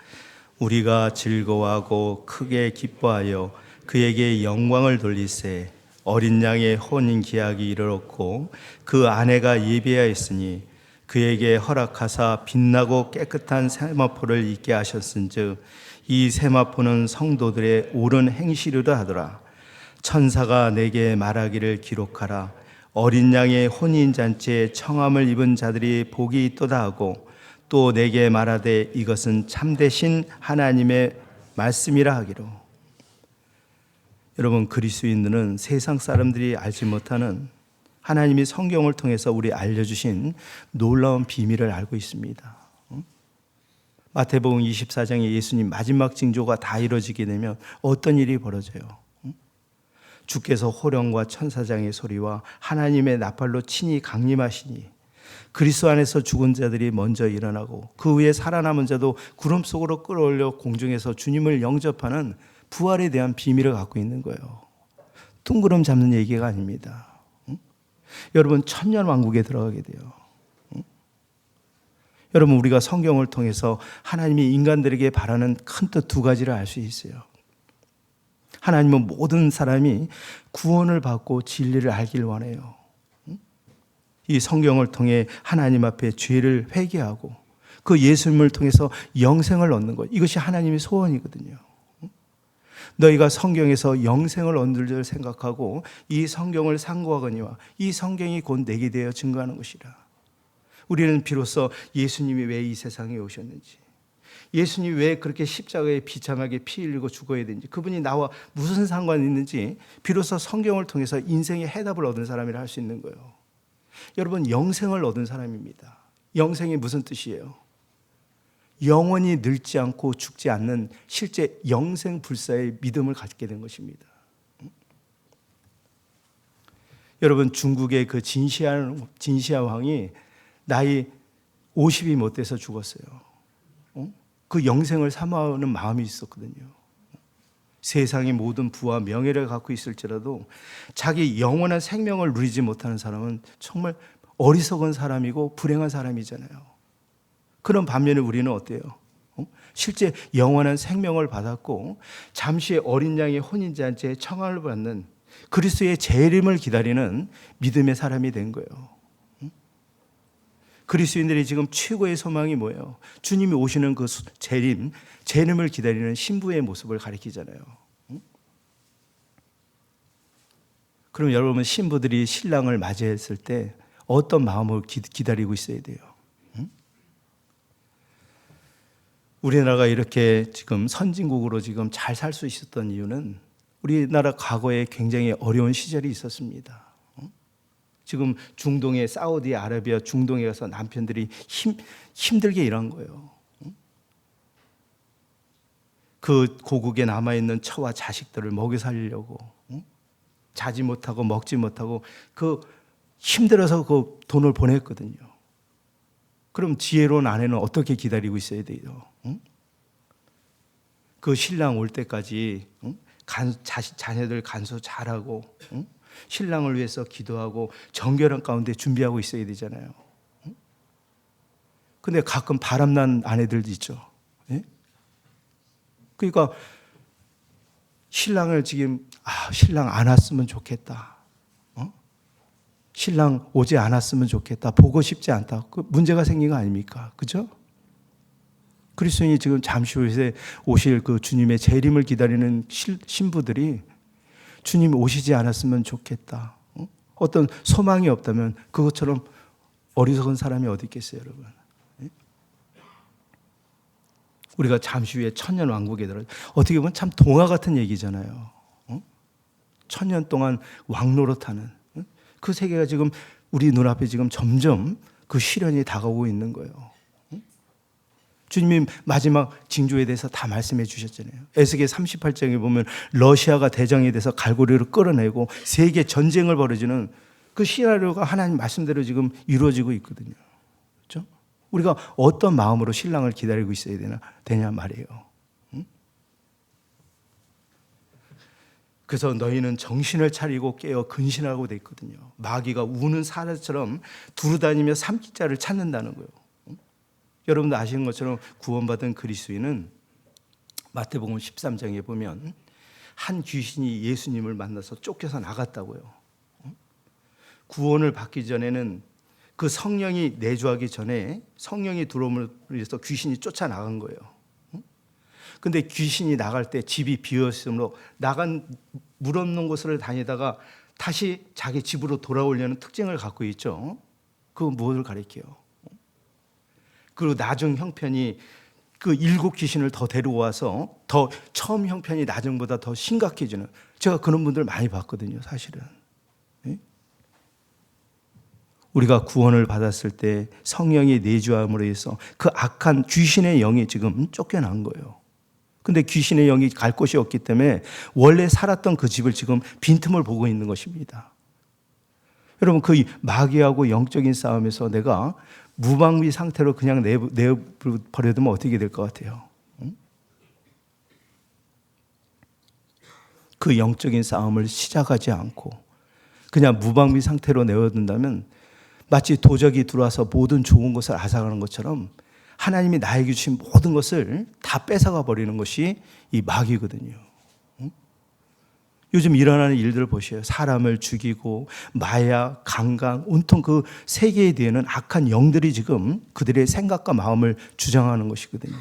우리가 즐거워하고 크게 기뻐하여 그에게 영광을 돌리세. 어린 양의 혼인 기약이 이르렀고 그 아내가 예비하였으니 그에게 허락하사 빛나고 깨끗한 세마포를 입게 하셨은즉 이 세마포는 성도들의 옳은 행실이라 하더라. 천사가 내게 말하기를 기록하라. 어린 양의 혼인잔치에 청함을 입은 자들이 복이 있도다 하고 또 내게 말하되 이것은 참되신 하나님의 말씀이라 하기로. 여러분, 그리스도인들은 세상 사람들이 알지 못하는 하나님이 성경을 통해서 우리 알려주신 놀라운 비밀을 알고 있습니다. 마태복음 24장에 예수님 마지막 징조가 다 이루어지게 되면 어떤 일이 벌어져요? 주께서 호령과 천사장의 소리와 하나님의 나팔로 친히 강림하시니 그리스도 안에서 죽은 자들이 먼저 일어나고 그 후에 살아남은 자도 구름 속으로 끌어올려 공중에서 주님을 영접하는 부활에 대한 비밀을 갖고 있는 거예요. 뚱그름 잡는 얘기가 아닙니다. 여러분, 천년 왕국에 들어가게 돼요. 여러분, 우리가 성경을 통해서 하나님이 인간들에게 바라는 큰 뜻 두 가지를 알 수 있어요. 하나님은 모든 사람이 구원을 받고 진리를 알길 원해요. 이 성경을 통해 하나님 앞에 죄를 회개하고 그 예수님을 통해서 영생을 얻는 것, 이것이 하나님의 소원이거든요. 너희가 성경에서 영생을 얻는 줄 생각하고 이 성경을 상고하거니와 이 성경이 곧 내게 되어 증거하는 것이라. 우리는 비로소 예수님이 왜 이 세상에 오셨는지, 예수님이 왜 그렇게 십자가에 비참하게 피 흘리고 죽어야 되는지, 그분이 나와 무슨 상관이 있는지 비로소 성경을 통해서 인생의 해답을 얻은 사람이라 할 수 있는 거예요. 여러분, 영생을 얻은 사람입니다. 영생이 무슨 뜻이에요? 영원히 늙지 않고 죽지 않는 실제 영생 불사의 믿음을 갖게 된 것입니다. 여러분, 중국의 그 진시아 왕이 나이 50이 못 돼서 죽었어요. 그 영생을 사모하는 마음이 있었거든요. 세상의 모든 부와 명예를 갖고 있을지라도 자기 영원한 생명을 누리지 못하는 사람은 정말 어리석은 사람이고 불행한 사람이잖아요. 그런 반면에 우리는 어때요? 실제 영원한 생명을 받았고 잠시의 어린 양의 혼인잔치에 청함을 받는 그리스도의 재림을 기다리는 믿음의 사람이 된 거예요. 그리스도인들이 지금 최고의 소망이 뭐예요? 주님이 오시는 그 재림을 기다리는 신부의 모습을 가리키잖아요. 그럼 여러분, 신부들이 신랑을 맞이했을 때 어떤 마음으로 기다리고 있어야 돼요? 우리나라가 이렇게 지금 선진국으로 지금 잘 살 수 있었던 이유는 우리나라 과거에 굉장히 어려운 시절이 있었습니다. 지금 중동의 사우디아라비아 중동에 가서 남편들이 힘들게 일한 거예요. 그 고국에 남아있는 처와 자식들을 먹여 살리려고 자지 못하고 먹지 못하고 그 힘들어서 그 돈을 보냈거든요. 그럼 지혜로운 아내는 어떻게 기다리고 있어야 돼요? 그 신랑 올 때까지 자녀들 간수 잘하고 신랑을 위해서 기도하고 정결한 가운데 준비하고 있어야 되잖아요. 근데 가끔 바람난 아내들도 있죠. 그러니까 신랑을 지금 신랑 안 왔으면 좋겠다. 신랑 오지 않았으면 좋겠다. 보고 싶지 않다. 그 문제가 생긴 거 아닙니까? 그죠? 그리스도인이 지금 잠시 후에 오실 그 주님의 재림을 기다리는 신부들이 주님이 오시지 않았으면 좋겠다. 어떤 소망이 없다면 그것처럼 어리석은 사람이 어디 있겠어요, 여러분? 우리가 잠시 후에 천년 왕국에 들어 어떻게 보면 참 동화 같은 얘기잖아요. 천년 동안 왕노릇하는 그 세계가 지금 우리 눈앞에 지금 점점 그 시련이 다가오고 있는 거예요. 주님이 마지막 징조에 대해서 다 말씀해 주셨잖아요. 에스겔 38장에 보면 러시아가 대장에 대해서 갈고리를 끌어내고 세계 전쟁을 벌여지는 그 시나리오가 하나님 말씀대로 지금 이루어지고 있거든요. 그렇죠? 우리가 어떤 마음으로 신랑을 기다리고 있어야 되냐 말이에요. 그래서 너희는 정신을 차리고 깨어 근신하고 돼 있거든요. 마귀가 우는 사자처럼 두루다니며 삼키자를 찾는다는 거예요. 여러분도 아시는 것처럼 구원받은 그리스도인은 마태복음 13장에 보면 한 귀신이 예수님을 만나서 쫓겨서 나갔다고요. 구원을 받기 전에는 그 성령이 내주하기 전에 성령이 들어옴으로 해서 귀신이 쫓아나간 거예요. 근데 귀신이 나갈 때 집이 비었으므로 나간 물 없는 곳을 다니다가 다시 자기 집으로 돌아오려는 특징을 갖고 있죠. 그건 무엇을 가리켜요? 그리고 나중 형편이 그 7 귀신을 더 데리고 와서 더 처음 형편이 나중보다 더 심각해지는, 제가 그런 분들 많이 봤거든요, 사실은. 우리가 구원을 받았을 때 성령이 내주함으로 해서 그 악한 귀신의 영이 지금 쫓겨난 거예요. 근데 귀신의 영이 갈 곳이 없기 때문에 원래 살았던 그 집을 지금 빈틈을 보고 있는 것입니다. 여러분, 그 마귀하고 영적인 싸움에서 내가 무방비 상태로 그냥 내버려두면 어떻게 될 것 같아요? 그 영적인 싸움을 시작하지 않고 그냥 무방비 상태로 내어둔다면 마치 도적이 들어와서 모든 좋은 것을 앗아가는 것처럼 하나님이 나에게 주신 모든 것을 다 뺏어가 버리는 것이 이 마귀거든요. 요즘 일어나는 일들을 보세요. 사람을 죽이고 마약, 강간, 온통 그 세계에 대해는 악한 영들이 지금 그들의 생각과 마음을 주장하는 것이거든요.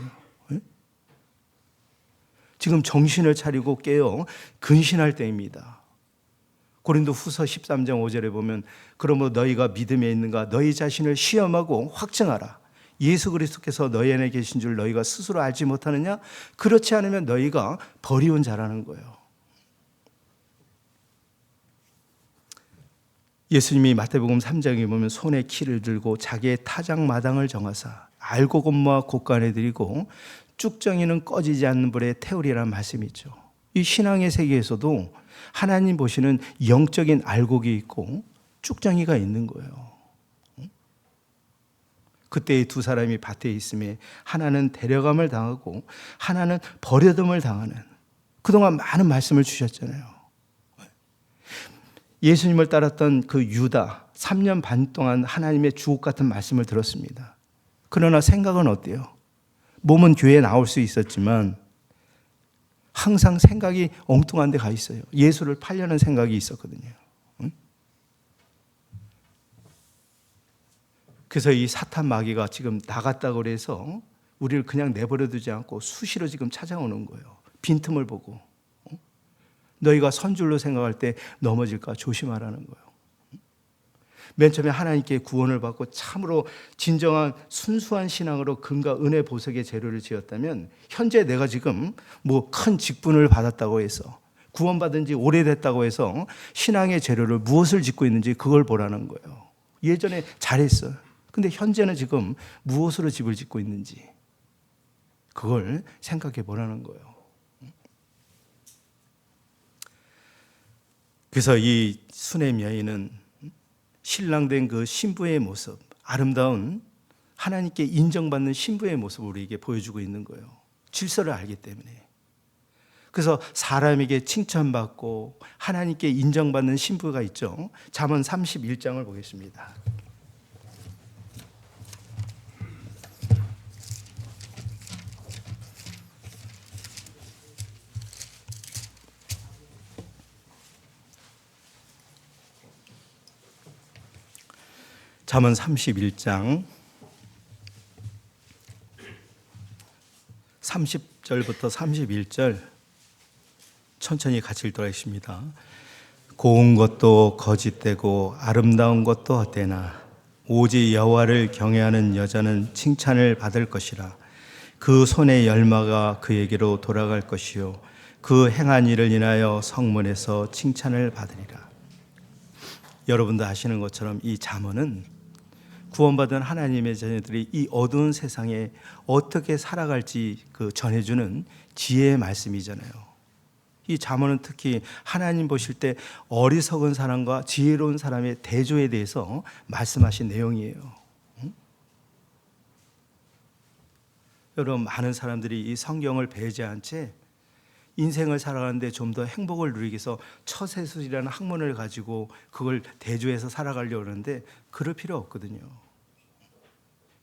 지금 정신을 차리고 깨어 근신할 때입니다. 고린도후서 13장 5절에 보면 그러므로 너희가 믿음에 있는가 너희 자신을 시험하고 확증하라. 예수 그리스도께서 너희 안에 계신 줄 너희가 스스로 알지 못하느냐? 그렇지 않으면 너희가 버리온 자라는 거예요. 예수님이 마태복음 3장에 보면 손에 키를 들고 자기의 타작 마당을 정하사 알고 곤모아 곳간에 드리고 쭉정이는 꺼지지 않는 불에 태우리라는 말씀이 있죠. 이 신앙의 세계에서도 하나님 보시는 영적인 알곡이 있고 쭉정이가 있는 거예요. 그때 두 사람이 밭에 있음에 하나는 데려감을 당하고 하나는 버려둠을 당하는, 그동안 많은 말씀을 주셨잖아요. 예수님을 따랐던 그 유다 3년 반 동안 하나님의 주옥 같은 말씀을 들었습니다. 그러나 생각은 어때요? 몸은 교회에 나올 수 있었지만 항상 생각이 엉뚱한 데 가 있어요. 예수를 팔려는 생각이 있었거든요. 그래서 이 사탄 마귀가 지금 나갔다고 해서 우리를 그냥 내버려 두지 않고 수시로 지금 찾아오는 거예요. 빈틈을 보고. 너희가 선줄로 생각할 때 넘어질까 조심하라는 거예요. 맨 처음에 하나님께 구원을 받고 참으로 진정한 순수한 신앙으로 금과 은혜 보석의 재료를 지었다면 현재 내가 지금 뭐 큰 직분을 받았다고 해서 구원받은 지 오래됐다고 해서 신앙의 재료를 무엇을 짓고 있는지 그걸 보라는 거예요. 예전에 잘했어요. 근데 현재는 지금 무엇으로 집을 짓고 있는지 그걸 생각해 보라는 거예요. 그래서 이 수넴 여인은 신랑된 그 신부의 모습, 아름다운 하나님께 인정받는 신부의 모습을 우리에게 보여주고 있는 거예요. 질서를 알기 때문에. 그래서 사람에게 칭찬받고 하나님께 인정받는 신부가 있죠. 잠언 31장을 보겠습니다. 잠언 31장 30절부터 31절 천천히 같이 읽도록 하겠습니다. 고운 것도 거짓되고 아름다운 것도 헛되나 오직 여호와를 경외하는 여자는 칭찬을 받을 것이라. 그 손의 열마가 그에게로 돌아갈 것이요 그 행한 일을 인하여 성문에서 칭찬을 받으리라. 여러분도 아시는 것처럼 이 잠언은 구원받은 하나님의 자녀들이 이 어두운 세상에 어떻게 살아갈지 그 전해주는 지혜의 말씀이잖아요. 이 잠언은 특히 하나님 보실 때 어리석은 사람과 지혜로운 사람의 대조에 대해서 말씀하신 내용이에요. 여러분, 많은 사람들이 이 성경을 배제한 채 인생을 살아가는데 좀 더 행복을 누리기 위해서 처세술이라는 학문을 가지고 그걸 대조해서 살아가려고 하는데 그럴 필요 없거든요.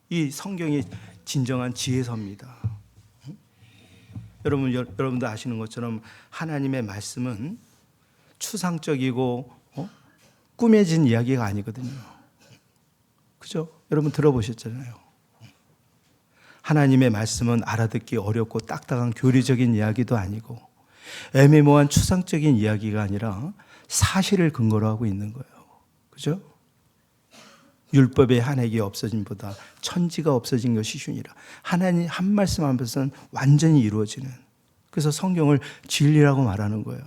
이 성경이 진정한 지혜서입니다. 여러분도 아시는 것처럼 하나님의 말씀은 추상적이고 꾸며진 이야기가 아니거든요. 그죠? 여러분 들어보셨잖아요. 하나님의 말씀은 알아듣기 어렵고 딱딱한 교리적인 이야기도 아니고 애매모호한 추상적인 이야기가 아니라 사실을 근거로 하고 있는 거예요. 그죠? 율법의 한 획이 없어짐보다 천지가 없어진 것이 쉬우니라. 하나님 한 말씀 앞에서는 완전히 이루어지는, 그래서 성경을 진리라고 말하는 거예요.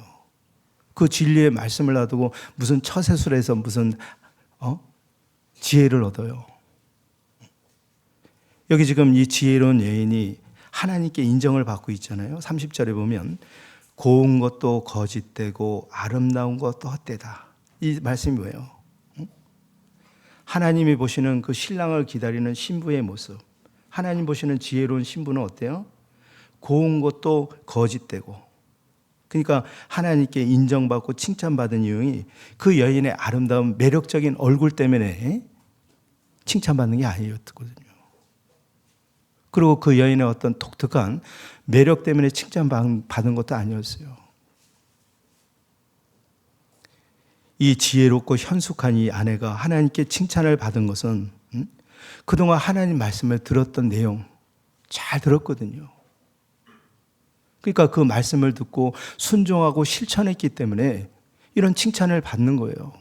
그 진리의 말씀을 놔두고 무슨 처세술에서 무슨 지혜를 얻어요. 여기 지금 이 지혜로운 여인이 하나님께 인정을 받고 있잖아요. 30절에 보면 고운 것도 거짓되고 아름다운 것도 헛되다. 이 말씀이 뭐예요? 하나님이 보시는 그 신랑을 기다리는 신부의 모습, 하나님 보시는 지혜로운 신부는 어때요? 고운 것도 거짓되고, 그러니까 하나님께 인정받고 칭찬받은 이유이 그 여인의 아름다운 매력적인 얼굴 때문에 칭찬받는 게 아니었거든요. 그리고 그 여인의 어떤 독특한 매력 때문에 칭찬받은 것도 아니었어요. 이 지혜롭고 현숙한 이 아내가 하나님께 칭찬을 받은 것은 그동안 하나님 말씀을 들었던 내용 잘 들었거든요. 그러니까 그 말씀을 듣고 순종하고 실천했기 때문에 이런 칭찬을 받는 거예요.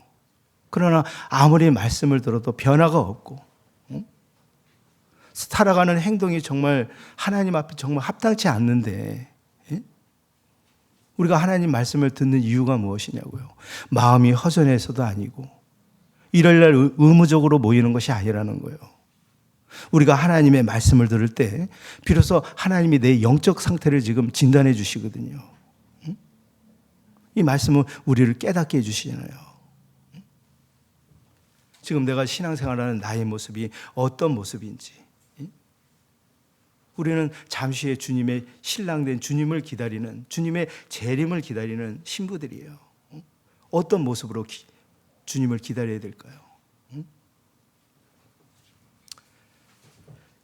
그러나 아무리 말씀을 들어도 변화가 없고 살아가는 행동이 정말 하나님 앞에 정말 합당치 않는데 우리가 하나님 말씀을 듣는 이유가 무엇이냐고요. 마음이 허전해서도 아니고 일요일날 의무적으로 모이는 것이 아니라는 거예요. 우리가 하나님의 말씀을 들을 때 비로소 하나님이 내 영적 상태를 지금 진단해 주시거든요. 이 말씀은 우리를 깨닫게 해주시잖아요. 지금 내가 신앙생활하는 나의 모습이 어떤 모습인지, 우리는 잠시 후에 주님의 신랑된 주님을 기다리는, 주님의 재림을 기다리는 신부들이에요. 어떤 모습으로 주님을 기다려야 될까요?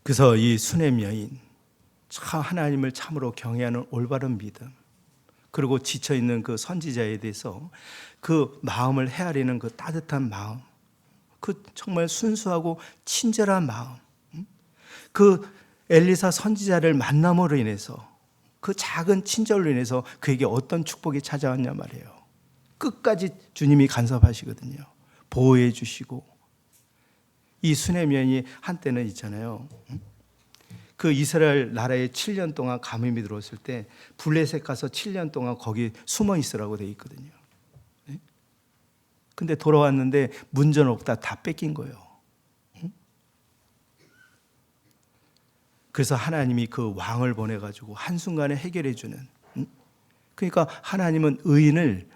그래서 이 수냄 여인, 참 하나님을 참으로 경외하는 올바른 믿음, 그리고 지쳐있는 그 선지자에 대해서 그 마음을 헤아리는 그 따뜻한 마음, 그 정말 순수하고 친절한 마음, 그 엘리사 선지자를 만남으로 인해서, 그 작은 친절로 인해서 그에게 어떤 축복이 찾아왔냐 말이에요. 끝까지 주님이 간섭하시거든요. 보호해 주시고. 이 수냄 여인이 한때는 있잖아요. 그 이스라엘 나라에 7년 동안 가뭄이 들어왔을 때 블레셋 가서 7년 동안 거기 숨어 있으라고 돼 있거든요. 근데 돌아왔는데 문전 없다, 다 뺏긴 거예요. 그래서 하나님이 그 왕을 보내가지고 한순간에 해결해 주는. 그러니까 하나님은 의인을,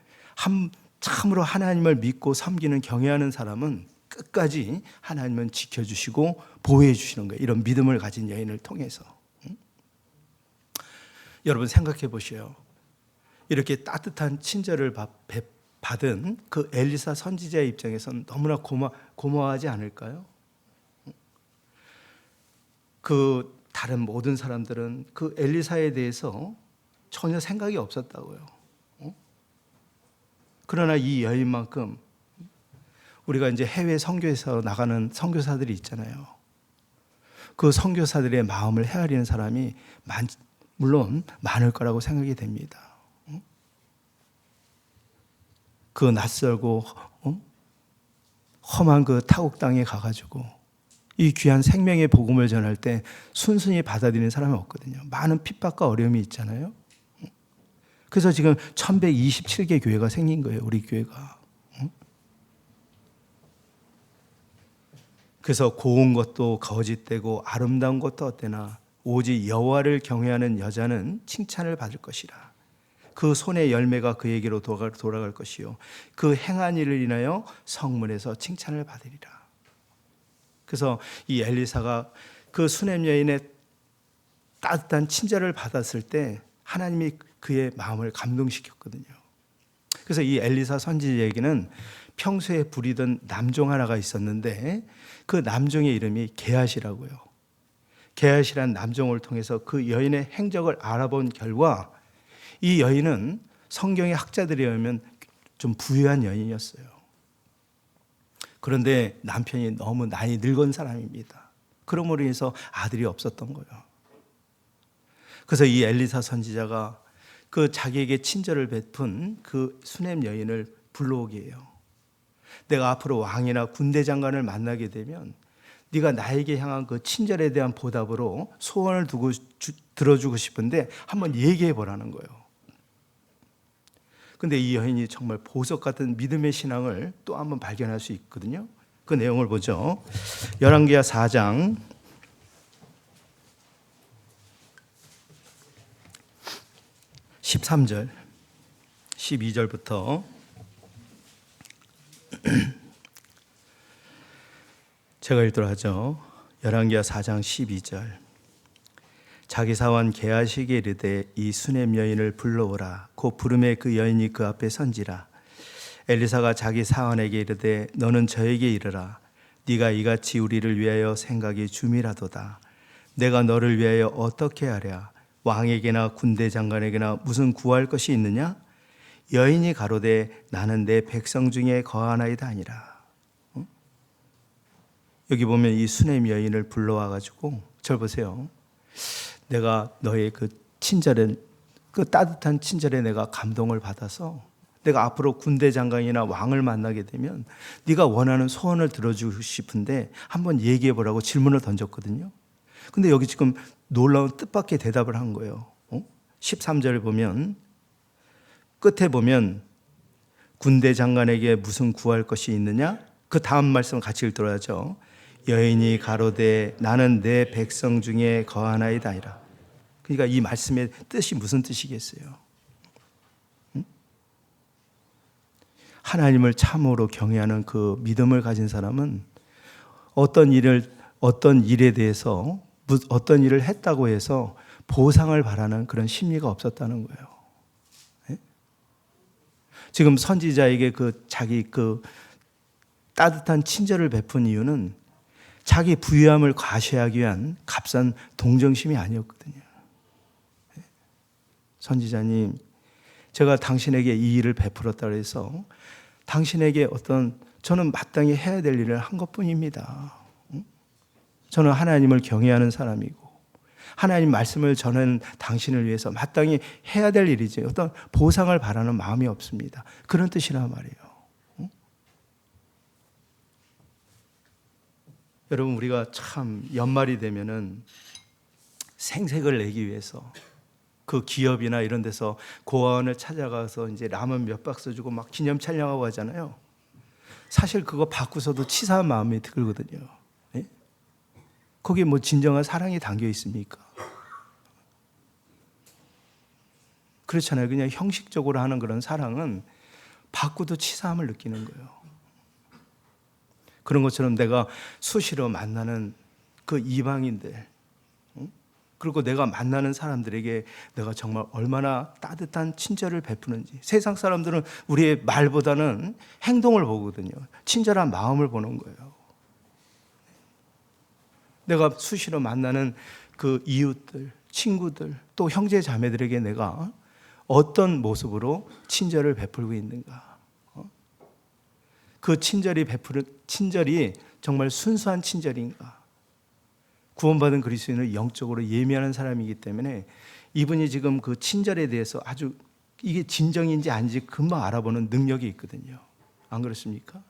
참으로 하나님을 믿고 섬기는 경외하는 사람은 끝까지 하나님은 지켜주시고 보호해 주시는 거예요. 이런 믿음을 가진 여인을 통해서. 여러분 생각해 보세요. 이렇게 따뜻한 친절을 받은 그 엘리사 선지자의 입장에서는 너무나 고마워하지 않을까요? 그 다른 모든 사람들은 그 엘리사에 대해서 전혀 생각이 없었다고요. 그러나 이 여인만큼, 우리가 이제 해외 선교에서 나가는 선교사들이 있잖아요. 그 선교사들의 마음을 헤아리는 사람이 물론 많을 거라고 생각이 됩니다. 그 낯설고 험한 그 타국 땅에 가가지고 이 귀한 생명의 복음을 전할 때 순순히 받아들이는 사람이 없거든요. 많은 핍박과 어려움이 있잖아요. 그래서 지금 1127개 교회가 생긴 거예요, 우리 교회가. 그래서 고운 것도 거짓되고 아름다운 것도 어때나 오직 여호와를 경외하는 여자는 칭찬을 받을 것이라. 그 손의 열매가 그에게로 돌아갈 것이요 그 행한 일을 인하여 성문에서 칭찬을 받으리라. 그래서 이 엘리사가 그 수냄 여인의 따뜻한 친절을 받았을 때 하나님이 그의 마음을 감동시켰거든요. 그래서 이 엘리사 선지자에게는 평소에 부리던 남종 하나가 있었는데 그 남종의 이름이 게하시라고요. 게하시라는 남종을 통해서 그 여인의 행적을 알아본 결과 이 여인은 성경의 학자들에 의하면 좀 부유한 여인이었어요. 그런데 남편이 너무 나이 늙은 사람입니다. 그러므로 인해서 아들이 없었던 거예요. 그래서 이 엘리사 선지자가 그 자기에게 친절을 베푼 그 수넴 여인을 불러오게 해요. 내가 앞으로 왕이나 군대 장관을 만나게 되면 네가 나에게 향한 그 친절에 대한 보답으로 소원을 들어주고 싶은데 한번 얘기해 보라는 거예요. 근데 이 여인이 정말 보석 같은 믿음의 신앙을 또 한번 발견할 수 있거든요. 그 내용을 보죠. 열왕기하 4장 13절 12절부터 제가 읽도록 하죠. 열왕기하 4장 12절. 자기 사원 게하시게 이르되 이 수넴 여인을 불러오라. 곧 부름에 그 여인이 그 앞에 선지라. 엘리사가 자기 사원에게 이르되 너는 저에게 이르라. 네가 이같이 우리를 위하여 생각이 줌이라도다. 내가 너를 위하여 어떻게 하랴. 왕에게나 군대 장관에게나 무슨 구할 것이 있느냐? 여인이 가로되 나는 내 백성 중에 거하나이다 아니라. 여기 보면 이 수넴 여인을 불러와 가지고 절 보세요. 내가 너의 그 친절에, 그 따뜻한 친절에 내가 감동을 받아서 내가 앞으로 군대 장관이나 왕을 만나게 되면 네가 원하는 소원을 들어주고 싶은데 한번 얘기해 보라고 질문을 던졌거든요. 근데 여기 지금 놀라운 뜻밖의 대답을 한 거예요. 13절을 보면 끝에 보면 군대 장관에게 무슨 구할 것이 있느냐? 그 다음 말씀 같이 읽도록 하죠. 여인이 가로되 나는 내 백성 중에 거하나이다 아니라. 그러니까 이 말씀의 뜻이 무슨 뜻이겠어요? 하나님을 참으로 경외하는 그 믿음을 가진 사람은 어떤 일에 대해서 어떤 일을 했다고 해서 보상을 바라는 그런 심리가 없었다는 거예요. 네? 지금 선지자에게 자기 따뜻한 친절을 베푼 이유는 자기 부유함을 과시하기 위한 값싼 동정심이 아니었거든요. 네? 선지자님, 제가 당신에게 이 일을 베풀었다고 해서 당신에게 저는 마땅히 해야 될 일을 한 것뿐입니다. 저는 하나님을 경외하는 사람이고 하나님 말씀을 전하는 당신을 위해서 마땅히 해야 될 일이지 어떤 보상을 바라는 마음이 없습니다. 그런 뜻이란 말이에요. 여러분, 우리가 참 연말이 되면은 생색을 내기 위해서 그 기업이나 이런 데서 고아원을 찾아가서 이제 라면 몇 박스 주고 막 기념 촬영하고 하잖아요. 사실 그거 받고서도 치사한 마음이 들거든요. 네? 거기에 뭐 진정한 사랑이 담겨 있습니까? 그렇잖아요. 그냥 형식적으로 하는 그런 사랑은 받고도 치사함을 느끼는 거예요. 그런 것처럼 내가 수시로 만나는 그 이방인들, 그리고 내가 만나는 사람들에게 내가 정말 얼마나 따뜻한 친절을 베푸는지. 세상 사람들은 우리의 말보다는 행동을 보거든요. 친절한 마음을 보는 거예요. 내가 수시로 만나는 그 이웃들, 친구들, 또 형제 자매들에게 내가 어떤 모습으로 친절을 베풀고 있는가. 그 친절이 정말 순수한 친절인가. 구원받은 그리스도인은 영적으로 예민한 사람이기 때문에 이분이 지금 그 친절에 대해서 아주 이게 진정인지 아닌지 금방 알아보는 능력이 있거든요. 안 그렇습니까?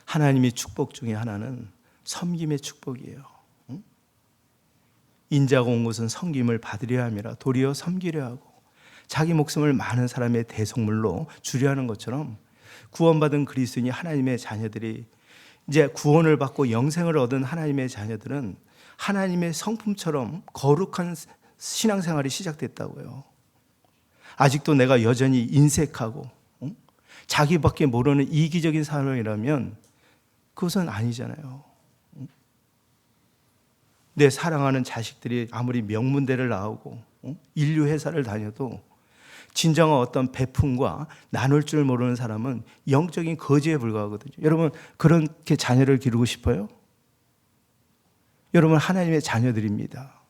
하나님의 축복 중에 하나는 섬김의 축복이에요. 인자가 온 것은 섬김을 받으려 함이라 도리어 섬기려 하고 자기 목숨을 많은 사람의 대속물로 주려 하는 것처럼 구원받은 그리스도인이 하나님의 자녀들이 이제 구원을 받고 영생을 얻은 하나님의 자녀들은 하나님의 성품처럼 거룩한 신앙생활이 시작됐다고요. 아직도 내가 여전히 인색하고 자기밖에 모르는 이기적인 사람이라면 그것은 아니잖아요. 내 사랑하는 자식들이 아무리 명문대를 나오고 인류 회사를 다녀도 진정한 어떤 베품과 나눌 줄 모르는 사람은 영적인 거지에 불과하거든요. 여러분 그렇게 자녀를 기르고 싶어요? 여러분 하나님의 자녀들입니다.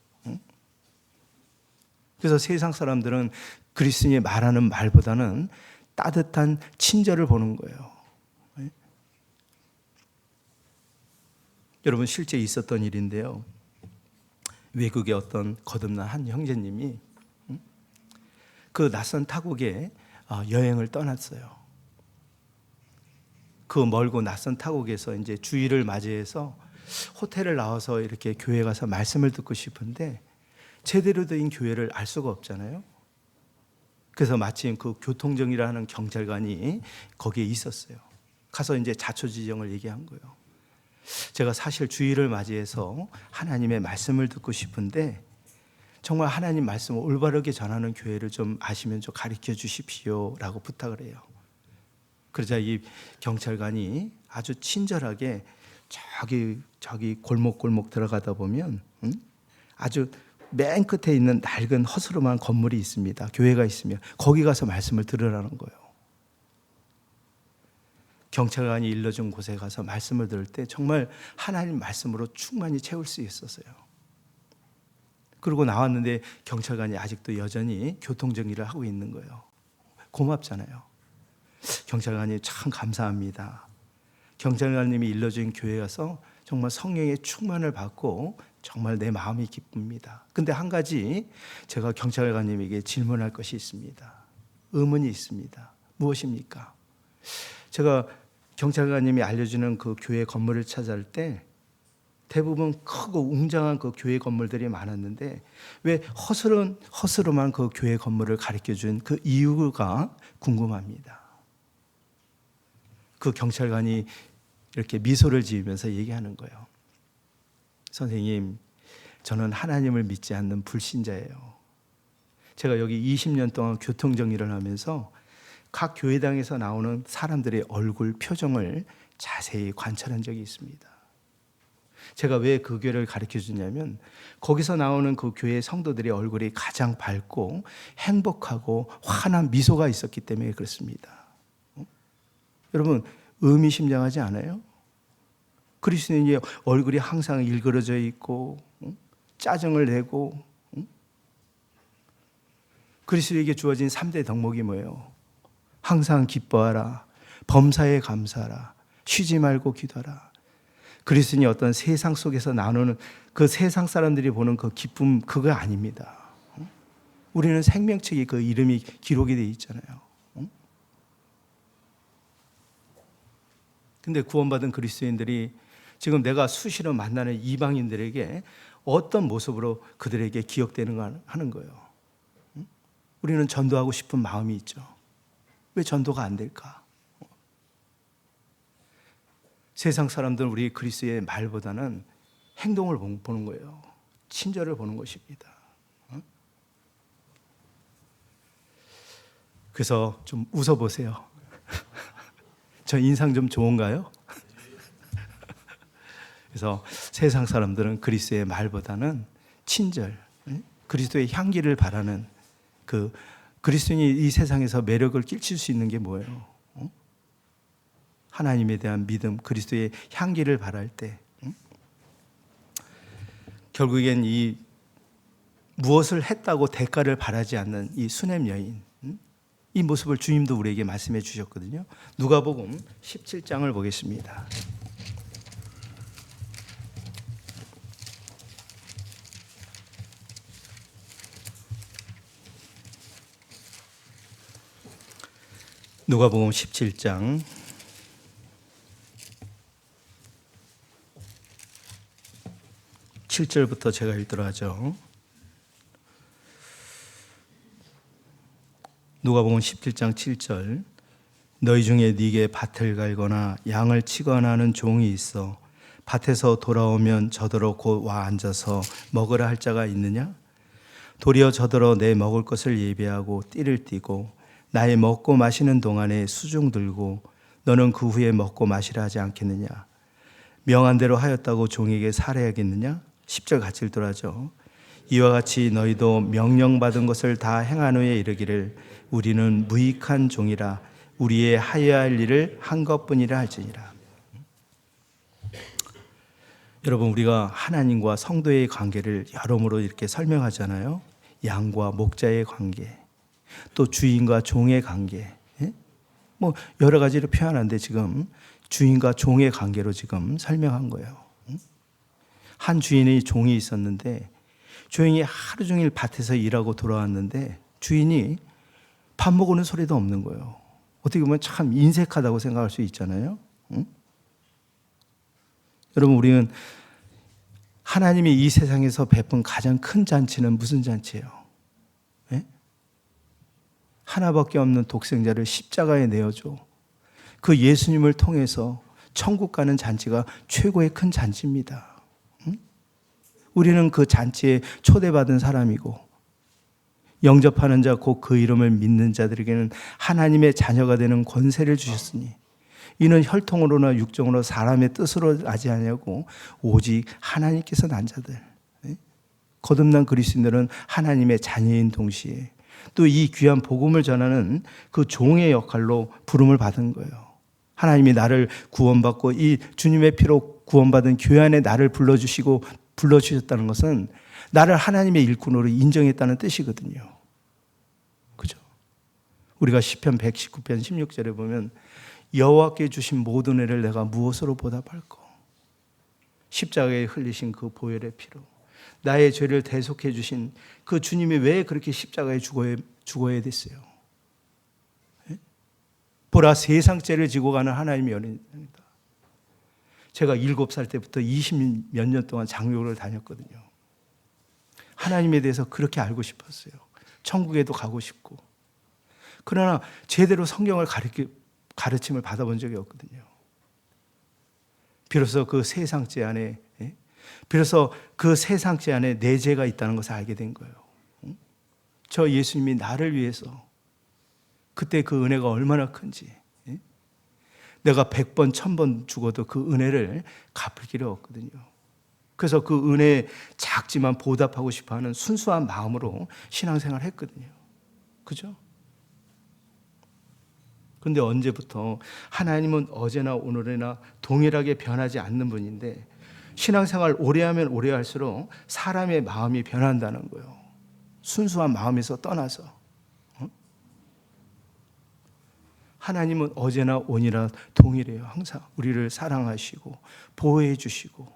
그래서 세상 사람들은 그리스도인이 말하는 말보다는 따뜻한 친절을 보는 거예요. 여러분 실제 있었던 일인데요. 외국의 어떤 거듭난 한 형제님이 그 낯선 타국에 여행을 떠났어요. 그 멀고 낯선 타국에서 이제 주일을 맞이해서 호텔을 나와서 이렇게 교회 가서 말씀을 듣고 싶은데 제대로 된 교회를 알 수가 없잖아요. 그래서 마침 그 교통정이라는 경찰관이 거기에 있었어요. 가서 이제 자초지종을 얘기한 거예요. 제가 사실 주일을 맞이해서 하나님의 말씀을 듣고 싶은데 정말 하나님 말씀을 올바르게 전하는 교회를 좀 아시면 좀 가르쳐 주십시오라고 부탁을 해요. 그러자 이 경찰관이 아주 친절하게 저기 골목골목 들어가다 보면 아주 맨 끝에 있는 낡은 허스름한 건물이 있습니다. 교회가 있으면 거기 가서 말씀을 들으라는 거예요. 경찰관이 일러준 곳에 가서 말씀을 들을 때 정말 하나님 말씀으로 충만히 채울 수 있었어요. 그리고 나왔는데 경찰관이 아직도 여전히 교통정리를 하고 있는 거예요. 고맙잖아요. 경찰관이 참 감사합니다. 경찰관님이 일러준 교회 가서 정말 성령의 충만을 받고 정말 내 마음이 기쁩니다. 근데 한 가지 제가 경찰관님에게 질문할 것이 있습니다. 의문이 있습니다. 무엇입니까? 제가 경찰관님이 알려주는 그 교회 건물을 찾아갈 때 대부분 크고 웅장한 그 교회 건물들이 많았는데 왜 허스름한 그 교회 건물을 가르쳐준 그 이유가 궁금합니다. 그 경찰관이 이렇게 미소를 지으면서 얘기하는 거예요. 선생님, 저는 하나님을 믿지 않는 불신자예요. 제가 여기 20년 동안 교통정리를 하면서 각 교회당에서 나오는 사람들의 얼굴 표정을 자세히 관찰한 적이 있습니다. 제가 왜 그 교회를 가르쳐 주냐면 거기서 나오는 그 교회 성도들의 얼굴이 가장 밝고 행복하고 환한 미소가 있었기 때문에 그렇습니다. 여러분 의미심장하지 않아요? 그리스도인의 얼굴이 항상 일그러져 있고 짜증을 내고 그리스도에게 주어진 3대 덕목이 뭐예요? 항상 기뻐하라, 범사에 감사하라, 쉬지 말고 기도하라. 그리스도인이 어떤 세상 속에서 나누는 그 세상 사람들이 보는 그 기쁨 그거 아닙니다. 우리는 생명책에 그 이름이 기록이 되어 있잖아요. 근데 구원받은 그리스도인들이 지금 내가 수시로 만나는 이방인들에게 어떤 모습으로 그들에게 기억되는가 하는 거예요. 우리는 전도하고 싶은 마음이 있죠. 왜 전도가 안 될까? 세상 사람들은 우리 그리스도의 말보다는 행동을 보는 거예요. 친절을 보는 것입니다. 그래서 좀 웃어보세요. 저 인상 좀 좋은가요? 그래서 세상 사람들은 그리스도의 말보다는 친절, 그리스도의 향기를 바라는 그 그리스도인이 이 세상에서 매력을 끼칠 수 있는 게 뭐예요? 하나님에 대한 믿음, 그리스도의 향기를 바랄 때 결국엔 이 무엇을 했다고 대가를 바라지 않는 이 수냄 여인, 이 모습을 주님도 우리에게 말씀해 주셨거든요. 누가복음 17장을 보겠습니다. 누가복음 17장 7절부터 제가 읽도록 하죠. 누가복음 17장 7절. 너희 중에 네게 밭을 갈거나 양을 치거나 하는 종이 있어 밭에서 돌아오면 저더러 곧 와 앉아서 먹으라 할 자가 있느냐? 도리어 저더러 내 먹을 것을 예비하고 띠를 띠고 나의 먹고 마시는 동안에 수중 들고 너는 그 후에 먹고 마시라 하지 않겠느냐? 명한 대로 하였다고 종에게 살해하겠느냐? 10절 같이 읽더라죠. 이와 같이 너희도 명령받은 것을 다 행한 후에 이르기를 우리는 무익한 종이라 우리의 하여야 할 일을 한 것뿐이라 할지니라. 여러분, 우리가 하나님과 성도의 관계를 여러모로 이렇게 설명하잖아요. 양과 목자의 관계, 또 주인과 종의 관계, 뭐 여러 가지로 표현하는데 지금 주인과 종의 관계로 지금 설명한 거예요. 한 주인의 종이 있었는데 주인이 하루 종일 밭에서 일하고 돌아왔는데 주인이 밥 먹는 소리도 없는 거예요. 어떻게 보면 참 인색하다고 생각할 수 있잖아요. 여러분, 우리는 하나님이 이 세상에서 베푼 가장 큰 잔치는 무슨 잔치예요? 하나밖에 없는 독생자를 십자가에 내어줘. 그 예수님을 통해서 천국 가는 잔치가 최고의 큰 잔치입니다. 우리는 그 잔치에 초대받은 사람이고 영접하는 자 곧 그 이름을 믿는 자들에게는 하나님의 자녀가 되는 권세를 주셨으니 이는 혈통으로나 육정으로 사람의 뜻으로 나지 아니하고 오직 하나님께서 난 자들. 거듭난 그리스도인들은 하나님의 자녀인 동시에 또 이 귀한 복음을 전하는 그 종의 역할로 부름을 받은 거예요. 하나님이 나를 구원받고 이 주님의 피로 구원받은 교회 안에 나를 불러주셨다는 것은 나를 하나님의 일꾼으로 인정했다는 뜻이거든요. 그죠? 우리가 시편 119편 16절에 보면 여호와께 주신 모든 은혜를 내가 무엇으로 보답할꼬? 십자가에 흘리신 그 보혈의 피로 나의 죄를 대속해 주신 그 주님이 왜 그렇게 십자가에 죽어야 됐어요? 보라, 세상 죄를 지고 가는 하나님의 연인입니다. 제가 7살 때부터 20몇 년 동안 장로를 다녔거든요. 하나님에 대해서 그렇게 알고 싶었어요. 천국에도 가고 싶고. 그러나 제대로 성경을 가르침을 받아본 적이 없거든요. 비로소 그 세상죄 안에 내 죄가 있다는 것을 알게 된 거예요. 저 예수님이 나를 위해서 그때 그 은혜가 얼마나 큰지, 내가 100번 1000번 죽어도 그 은혜를 갚을 길이 없거든요. 그래서 그 은혜에 작지만 보답하고 싶어하는 순수한 마음으로 신앙생활을 했거든요. 그죠? 그런데 언제부터 하나님은 어제나 오늘이나 동일하게 변하지 않는 분인데 신앙생활 오래 하면 오래 할수록 사람의 마음이 변한다는 거예요. 순수한 마음에서 떠나서. 하나님은 어제나 오늘이나 동일해요. 항상 우리를 사랑하시고 보호해 주시고.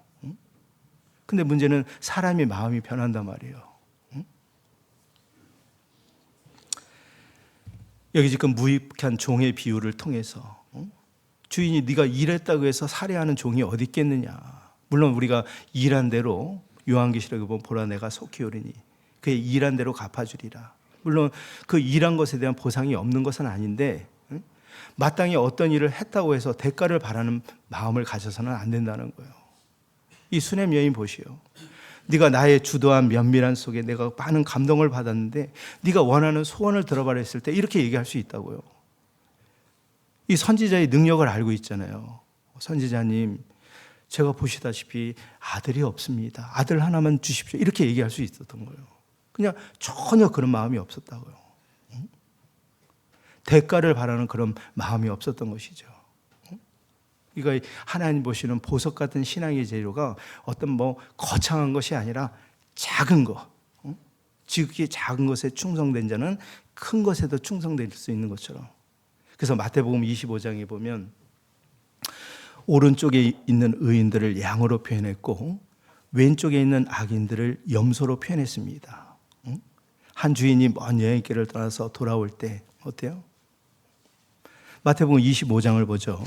근데 문제는 사람의 마음이 변한단 말이에요. 여기 지금 무익한 종의 비유를 통해서 주인이 네가 일했다고 해서 살해하는 종이 어디 있겠느냐. 물론 우리가 일한 대로 요한계시록에 보면 보라 내가 속히 오리니 그의 일한 대로 갚아주리라. 물론 그 일한 것에 대한 보상이 없는 것은 아닌데 마땅히 어떤 일을 했다고 해서 대가를 바라는 마음을 가져서는 안 된다는 거예요. 이 수넴 여인 보시오. 네가 나의 주도한 면밀한 속에 내가 많은 감동을 받았는데 네가 원하는 소원을 들어봐라 했을 때 이렇게 얘기할 수 있다고요. 이 선지자의 능력을 알고 있잖아요. 선지자님, 제가 보시다시피 아들이 없습니다. 아들 하나만 주십시오. 이렇게 얘기할 수 있었던 거예요. 그냥 전혀 그런 마음이 없었다고요. 대가를 바라는 그런 마음이 없었던 것이죠. 이거 하나님 보시는 보석 같은 신앙의 재료가 어떤 거창한 것이 아니라 작은 것, 지극히 작은 것에 충성된 자는 큰 것에도 충성될 수 있는 것처럼. 그래서 마태복음 25장에 보면 오른쪽에 있는 의인들을 양으로 표현했고 왼쪽에 있는 악인들을 염소로 표현했습니다. 한 주인이 먼 여행길을 떠나서 돌아올 때 어때요? 마태복음 25장을 보죠.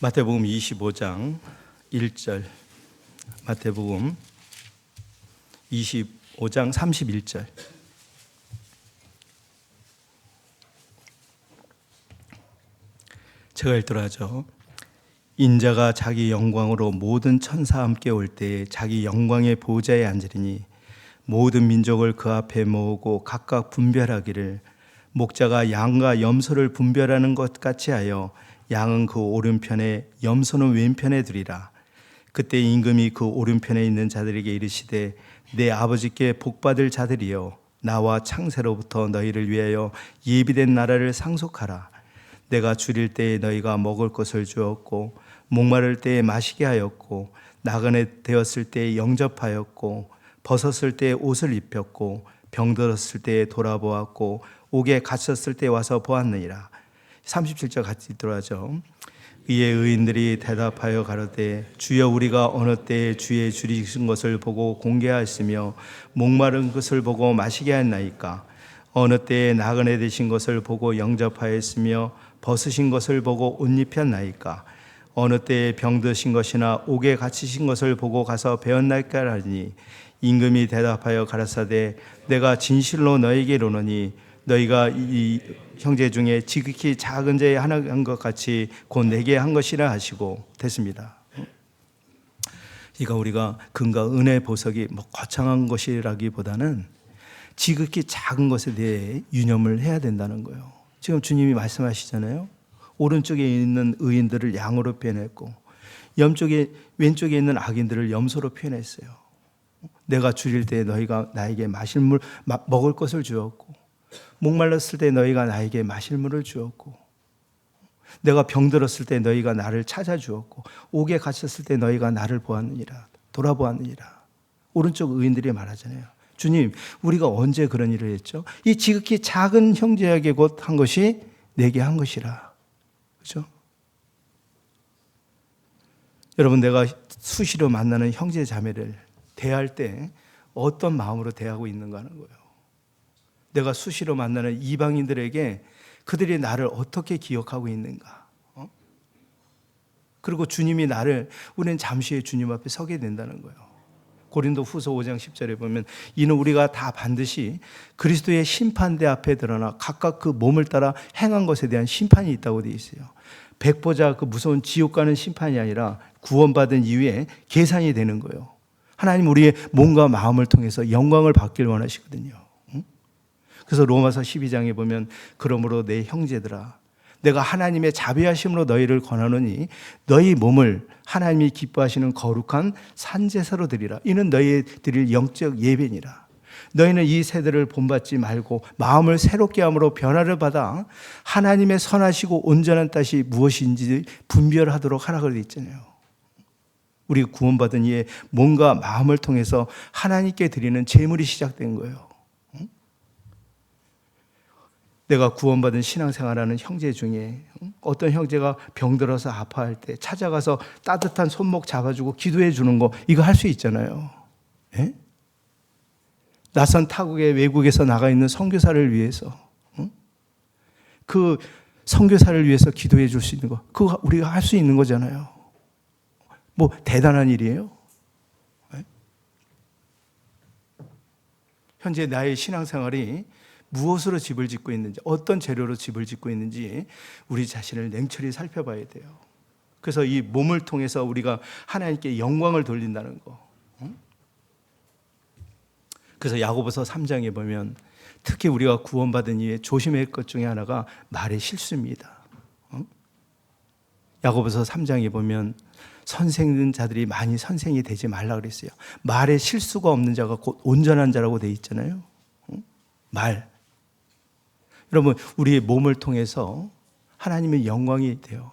마태복음 25장 1절, 마태복음 25장 31절. 제가 읽도록 하죠. 인자가 자기 영광으로 모든 천사와 함께 올 때에 자기 영광의 보좌에 앉으리니 모든 민족을 그 앞에 모으고 각각 분별하기를 목자가 양과 염소를 분별하는 것 같이 하여 양은 그 오른편에 염소는 왼편에 두리라. 그때 임금이 그 오른편에 있는 자들에게 이르시되 내 아버지께 복받을 자들이여 나와 창세로부터 너희를 위하여 예비된 나라를 상속하라. 내가 줄일 때에 너희가 먹을 것을 주었고 목마를 때에 마시게 하였고 나그네 되었을 때에 영접하였고 벗었을 때에 옷을 입혔고 병들었을 때에 돌아보았고 옥에 갇혔을 때에 와서 보았느니라. 37절 같이 들어가죠. 이에 의인들이 대답하여 가로되 주여 우리가 어느 때에 주의 줄이신 것을 보고 공개하였으며 목마른 것을 보고 마시게 하였나이까. 어느 때에 나그네 되신 것을 보고 영접하였으며 벗으신 것을 보고 옷 입혔나이까. 어느 때에 병드신 것이나 옥에 갇히신 것을 보고 가서 배웠나이까 하니 임금이 대답하여 가라사대 내가 진실로 너에게 이르노니 너희가 이 형제 중에 지극히 작은 자의 하나 한 것 같이 곧 내게 한 것이라 하시고 됐습니다. 이거 우리가 금과 은혜 보석이 뭐 거창한 것이라기보다는 지극히 작은 것에 대해 유념을 해야 된다는 거예요. 지금 주님이 말씀하시잖아요. 오른쪽에 있는 의인들을 양으로 표현했고 왼쪽에 있는 악인들을 염소로 표현했어요. 내가 줄일 때 너희가 나에게 마실 물 먹을 것을 주었고 목말랐을 때 너희가 나에게 마실 물을 주었고 내가 병들었을 때 너희가 나를 찾아주었고 옥에 갇혔을 때 너희가 나를 보았느니라 돌아보았느니라. 오른쪽 의인들이 말하잖아요. 주님 우리가 언제 그런 일을 했죠? 이 지극히 작은 형제에게 곧 한 것이 내게 한 것이라. 그렇죠? 여러분 내가 수시로 만나는 형제 자매를 대할 때 어떤 마음으로 대하고 있는가 하는 거예요. 내가 수시로 만나는 이방인들에게 그들이 나를 어떻게 기억하고 있는가. 그리고 주님이 우리는 잠시 후에 주님 앞에 서게 된다는 거예요. 고린도 후서 5장 10절에 보면 이는 우리가 다 반드시 그리스도의 심판대 앞에 드러나 각각 그 몸을 따라 행한 것에 대한 심판이 있다고 되어 있어요. 백보자 그 무서운 지옥 가는 심판이 아니라 구원받은 이후에 계산이 되는 거예요. 하나님 우리의 몸과 마음을 통해서 영광을 받길 원하시거든요. 그래서 로마서 12장에 보면 그러므로 내 형제들아 내가 하나님의 자비하심으로 너희를 권하노니 너희 몸을 하나님이 기뻐하시는 거룩한 산제사로 드리라. 이는 너희 드릴 영적 예배니라. 너희는 이 세대를 본받지 말고 마음을 새롭게 함으로 변화를 받아 하나님의 선하시고 온전한 뜻이 무엇인지 분별하도록 하라 그러고 있잖아요. 우리 구원받은 이의 몸과 마음을 통해서 하나님께 드리는 제물이 시작된 거예요. 내가 구원받은 신앙생활하는 형제 중에 어떤 형제가 병들어서 아파할 때 찾아가서 따뜻한 손목 잡아주고 기도해 주는 거 이거 할 수 있잖아요. 예? 낯선 타국에 외국에서 나가 있는 선교사를 위해서 그 선교사를 위해서 기도해 줄 수 있는 거 그거 우리가 할 수 있는 거잖아요. 뭐 대단한 일이에요. 예? 현재 나의 신앙생활이 무엇으로 집을 짓고 있는지 어떤 재료로 집을 짓고 있는지 우리 자신을 냉철히 살펴봐야 돼요. 그래서 이 몸을 통해서 우리가 하나님께 영광을 돌린다는 거. 그래서 야고보서 3장에 보면 특히 우리가 구원받은 이후에 조심해야 할 것 중에 하나가 말의 실수입니다. 야고보서 3장에 보면 선생된 자들이 많이 선생이 되지 말라 그랬어요. 말에 실수가 없는 자가 곧 온전한 자라고 돼 있잖아요. 말. 여러분 우리의 몸을 통해서 하나님의 영광이 돼요.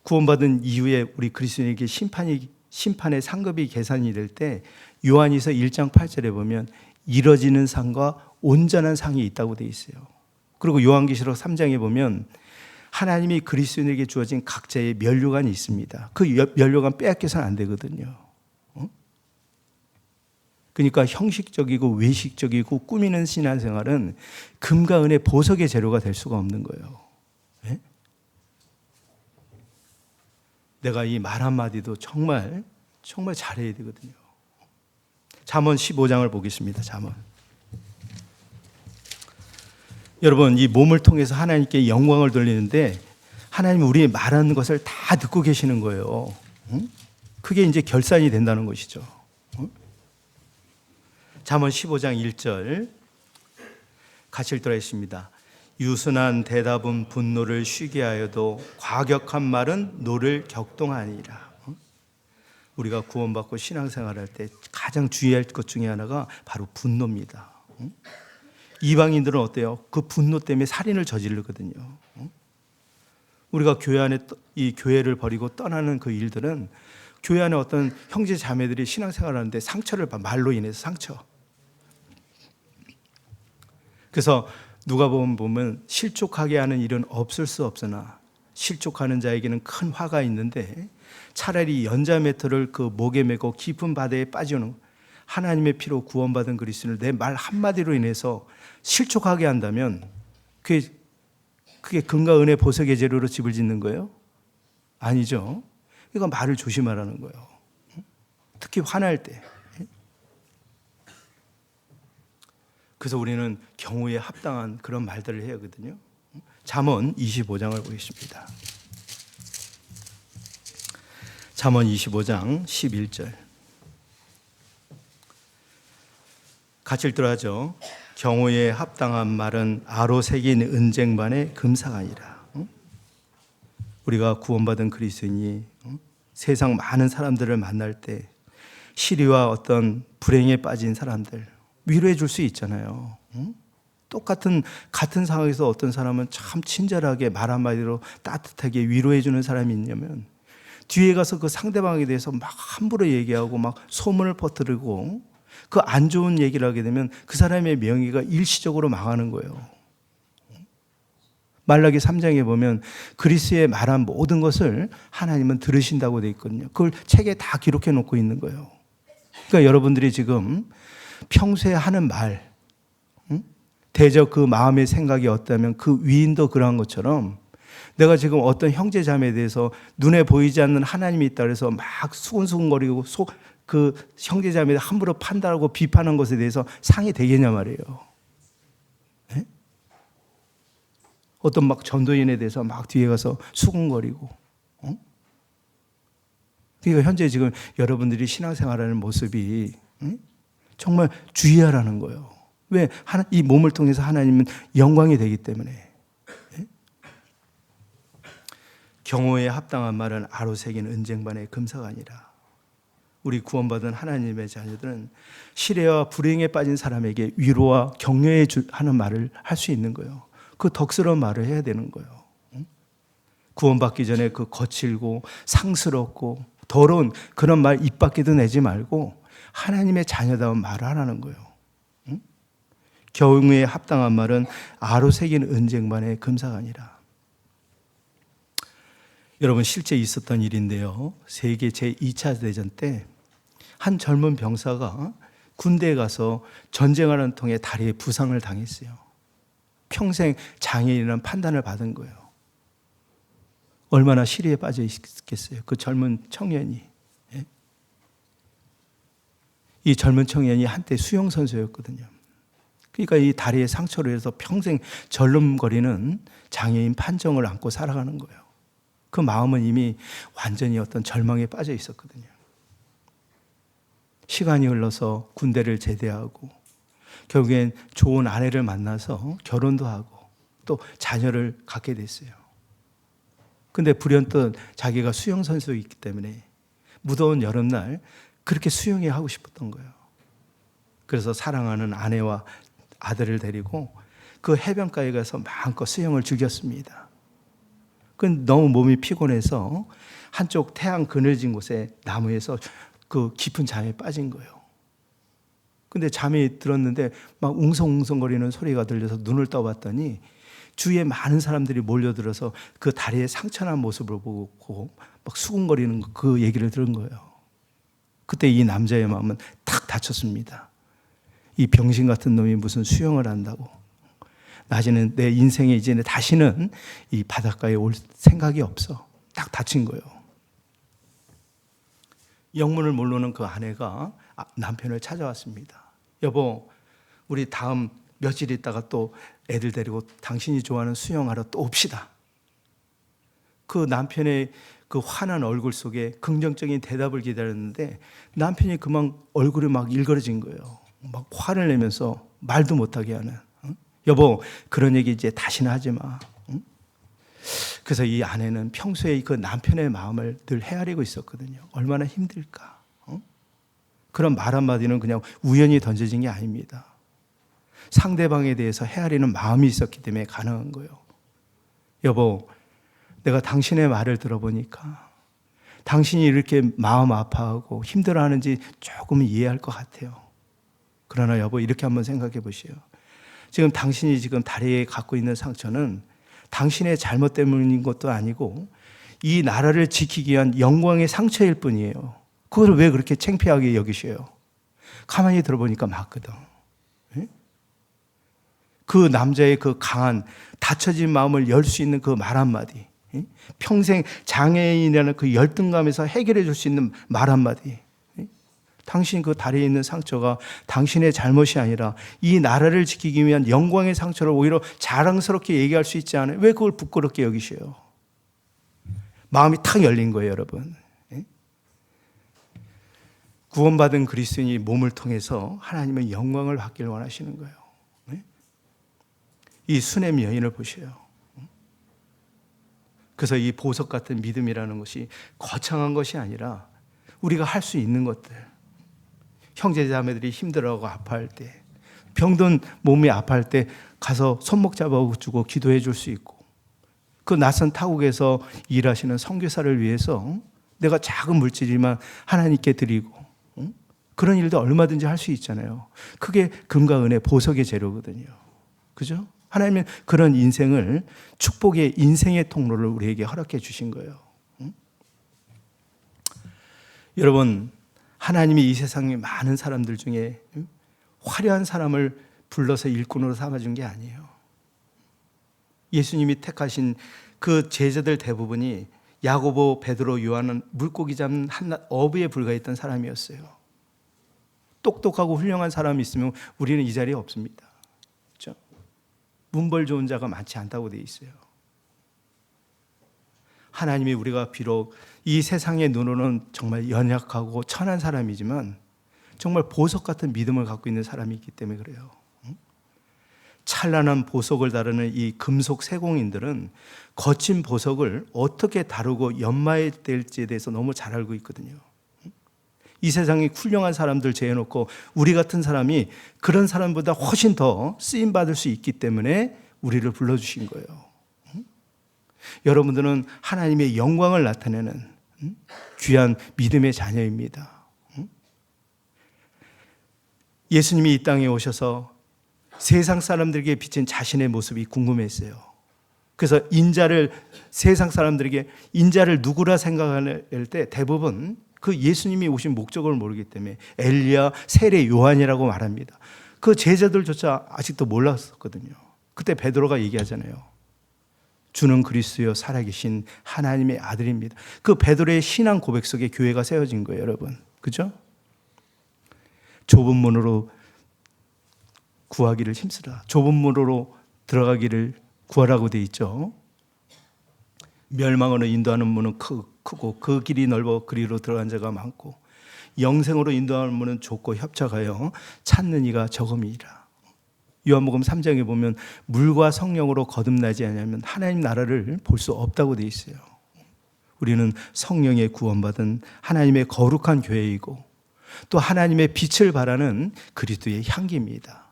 구원받은 이후에 우리 그리스도인에게 심판의 상급이 계산이 될 때 요한이서 1장 8절에 보면 이뤄지는 상과 온전한 상이 있다고 돼 있어요. 그리고 요한계시록 3장에 보면 하나님이 그리스도인에게 주어진 각자의 면류관이 있습니다. 그 면류관 빼앗겨서는 안 되거든요. 그러니까 형식적이고 외식적이고 꾸미는 신앙생활은 금과 은의 보석의 재료가 될 수가 없는 거예요. 네? 내가 이 말 한마디도 정말 잘해야 되거든요. 잠언 15장을 보겠습니다. 잠언. 여러분 이 몸을 통해서 하나님께 영광을 돌리는데 하나님은 우리의 말하는 것을 다 듣고 계시는 거예요. 그게 이제 결산이 된다는 것이죠. 잠언 15장 1절 같이 읽도록 하겠습니다. 유순한 대답은 분노를 쉬게 하여도 과격한 말은 노를 격동하니라. 우리가 구원받고 신앙생활할 때 가장 주의할 것 중에 하나가 바로 분노입니다. 이방인들은 어때요? 그 분노 때문에 살인을 저지르거든요. 우리가 교회 안에 이 교회를 버리고 떠나는 그 일들은 교회 안에 어떤 형제 자매들이 신앙생활을 하는데 상처를 말로 인해서 상처. 그래서 누가복음 보면 실족하게 하는 일은 없을 수 없으나 실족하는 자에게는 큰 화가 있는데 차라리 연자매터를 그 목에 메고 깊은 바다에 빠지는 하나님의 피로 구원받은 그리스도인을 내 말 한마디로 인해서 실족하게 한다면 그게 금과 은의 보석의 재료로 집을 짓는 거예요? 아니죠. 이건 말을 조심하라는 거예요. 특히 화날 때. 그래서 우리는 경우에 합당한 그런 말들을 해야 하거든요. 잠언 25장을 보겠습니다. 잠언 25장 11절. 같이 읽도록 하죠. 경우에 합당한 말은 아로 새긴 은쟁반의 금사가니라. 우리가 구원받은 그리스도인이 세상 많은 사람들을 만날 때 시리와 어떤 불행에 빠진 사람들 위로해 줄 수 있잖아요. 같은 상황에서 어떤 사람은 참 친절하게 말 한마디로 따뜻하게 위로해 주는 사람이 있냐면 뒤에 가서 그 상대방에 대해서 막 함부로 얘기하고 막 소문을 퍼뜨리고 그 안 좋은 얘기를 하게 되면 그 사람의 명예가 일시적으로 망하는 거예요. 말라기 3장에 보면 그리스도의 말한 모든 것을 하나님은 들으신다고 되어 있거든요. 그걸 책에 다 기록해 놓고 있는 거예요. 그러니까 여러분들이 지금 평소에 하는 말, 대저 그 마음의 생각이 어떠면 그 위인도 그러한 것처럼 내가 지금 어떤 형제 자매에 대해서 눈에 보이지 않는 하나님이 있다 그래서 막 수근수근거리고 그 형제 자매를 함부로 판단하고 비판한 것에 대해서 상이 되겠냐 말이에요. 네? 어떤 막 전도인에 대해서 막 뒤에 가서 수근거리고. 그러니까 현재 지금 여러분들이 신앙생활하는 모습이 정말 주의하라는 거예요. 왜? 이 몸을 통해서 하나님은 영광이 되기 때문에. 경호에 합당한 말은 아로 새긴 은쟁반의 금사가 아니라 우리 구원받은 하나님의 자녀들은 시래와 불행에 빠진 사람에게 위로와 격려해 하는 말을 할 수 있는 거예요. 그 덕스러운 말을 해야 되는 거예요. 구원받기 전에 그 거칠고 상스럽고 더러운 그런 말 입 밖에도 내지 말고 하나님의 자녀다운 말을 하라는 거예요. 경우에 합당한 말은 아로 새긴 은쟁반의 금사가 아니라. 여러분 실제 있었던 일인데요. 세계 제2차 대전 때 한 젊은 병사가 군대에 가서 전쟁하는 통에 다리에 부상을 당했어요. 평생 장애인이라는 판단을 받은 거예요. 얼마나 시리에 빠져 있겠어요. 그 젊은 청년이. 이 젊은 청년이 한때 수영선수였거든요. 그러니까 이 다리에 상처로 해서 평생 절름거리는 장애인 판정을 안고 살아가는 거예요. 그 마음은 이미 완전히 어떤 절망에 빠져 있었거든요. 시간이 흘러서 군대를 제대하고 결국엔 좋은 아내를 만나서 결혼도 하고 또 자녀를 갖게 됐어요. 근데 불현듯 자기가 수영선수이기 때문에 무더운 여름날 그렇게 수영이 하고 싶었던 거예요. 그래서 사랑하는 아내와 아들을 데리고 그 해변가에 가서 마음껏 수영을 즐겼습니다. 그건 너무 몸이 피곤해서 한쪽 태양 그늘진 곳에 나무에서 그 깊은 잠에 빠진 거예요. 근데 잠이 들었는데 막 웅성웅성거리는 소리가 들려서 눈을 떠봤더니 주위에 많은 사람들이 몰려들어서 그 다리에 상처난 모습을 보고 막 수군거리는 그 얘기를 들은 거예요. 그때 이 남자의 마음은 탁 다쳤습니다. 이 병신 같은 놈이 무슨 수영을 한다고. 나중에는 내 인생에 이제는 다시는 이 바닷가에 올 생각이 없어. 딱 다친 거예요. 영문을 모르는 그 아내가 남편을 찾아왔습니다. 여보, 우리 다음 며칠 있다가 또 애들 데리고 당신이 좋아하는 수영하러 또 옵시다. 그 남편의 그 환한 얼굴 속에 긍정적인 대답을 기다렸는데 남편이 그만 얼굴이 막 일그러진 거예요. 막 화를 내면서 말도 못하게 하는. 여보, 그런 얘기 이제 다시는 하지 마. 응? 그래서 이 아내는 평소에 그 남편의 마음을 늘 헤아리고 있었거든요. 얼마나 힘들까. 응? 그런 말 한마디는 그냥 우연히 던져진 게 아닙니다. 상대방에 대해서 헤아리는 마음이 있었기 때문에 가능한 거예요. 여보, 내가 당신의 말을 들어보니까 당신이 이렇게 마음 아파하고 힘들어하는지 조금은 이해할 것 같아요. 그러나 여보, 이렇게 한번 생각해 보시오. 지금 당신이 지금 다리에 갖고 있는 상처는 당신의 잘못 때문인 것도 아니고 이 나라를 지키기 위한 영광의 상처일 뿐이에요. 그걸 왜 그렇게 창피하게 여기셔요? 가만히 들어보니까 맞거든. 그 남자의 그 강한 닫혀진 마음을 열 수 있는 그 말 한마디, 평생 장애인이라는 그 열등감에서 해결해 줄 수 있는 말 한마디, 당신 그 다리에 있는 상처가 당신의 잘못이 아니라 이 나라를 지키기 위한 영광의 상처를 오히려 자랑스럽게 얘기할 수 있지 않아요? 왜 그걸 부끄럽게 여기셔요? 마음이 탁 열린 거예요, 여러분. 구원받은 그리스도인이 몸을 통해서 하나님의 영광을 받길 원하시는 거예요. 이 수넴 여인을 보셔요. 그래서 이 보석 같은 믿음이라는 것이 거창한 것이 아니라 우리가 할 수 있는 것들, 형제자매들이 힘들어하고 아파할 때, 병든 몸이 아파할 때 가서 손목 잡아주고 기도해 줄 수 있고, 그 낯선 타국에서 일하시는 선교사를 위해서 내가 작은 물질이지만 하나님께 드리고, 그런 일도 얼마든지 할 수 있잖아요. 그게 금과 은의 보석의 재료거든요. 그죠? 하나님은 그런 인생을, 축복의 인생의 통로를 우리에게 허락해 주신 거예요. 여러분, 하나님이 이 세상에 많은 사람들 중에 화려한 사람을 불러서 일꾼으로 삼아준 게 아니에요. 예수님이 택하신 그 제자들 대부분이 야고보, 베드로, 요한은 물고기 잡는 한낱 어부에 불과했던 사람이었어요. 똑똑하고 훌륭한 사람이 있으면 우리는 이 자리에 없습니다. 그렇죠? 문벌 좋은 자가 많지 않다고 되어 있어요. 하나님이 우리가 비록 이 세상의 눈으로는 정말 연약하고 천한 사람이지만 정말 보석 같은 믿음을 갖고 있는 사람이 있기 때문에 그래요. 찬란한 보석을 다루는 이 금속 세공인들은 거친 보석을 어떻게 다루고 연마해야 될지에 대해서 너무 잘 알고 있거든요. 이 세상에 훌륭한 사람들 제해놓고 우리 같은 사람이 그런 사람보다 훨씬 더 쓰임받을 수 있기 때문에 우리를 불러주신 거예요. 여러분들은 하나님의 영광을 나타내는 귀한 믿음의 자녀입니다. 예수님이 이 땅에 오셔서 세상 사람들에게 비친 자신의 모습이 궁금했어요. 그래서 세상 사람들에게 인자를 누구라 생각할 때 대부분 그 예수님이 오신 목적을 모르기 때문에 엘리야, 세례 요한이라고 말합니다. 그 제자들조차 아직도 몰랐었거든요. 그때 베드로가 얘기하잖아요. 주는 그리스도여 살아계신 하나님의 아들입니다. 그 베드로의 신앙 고백 속에 교회가 세워진 거예요, 여러분. 그죠? 좁은 문으로 구하기를 힘쓰라. 좁은 문으로 들어가기를 구하라고 돼 있죠. 멸망으로 인도하는 문은 크고 그 길이 넓어 그리로 들어간 자가 많고 영생으로 인도하는 문은 좁고 협착하여 찾는 이가 적음이라. 요한복음 3장에 보면 물과 성령으로 거듭나지 않으면 하나님 나라를 볼 수 없다고 돼 있어요. 우리는 성령의 구원받은 하나님의 거룩한 교회이고 또 하나님의 빛을 바라는 그리스도의 향기입니다.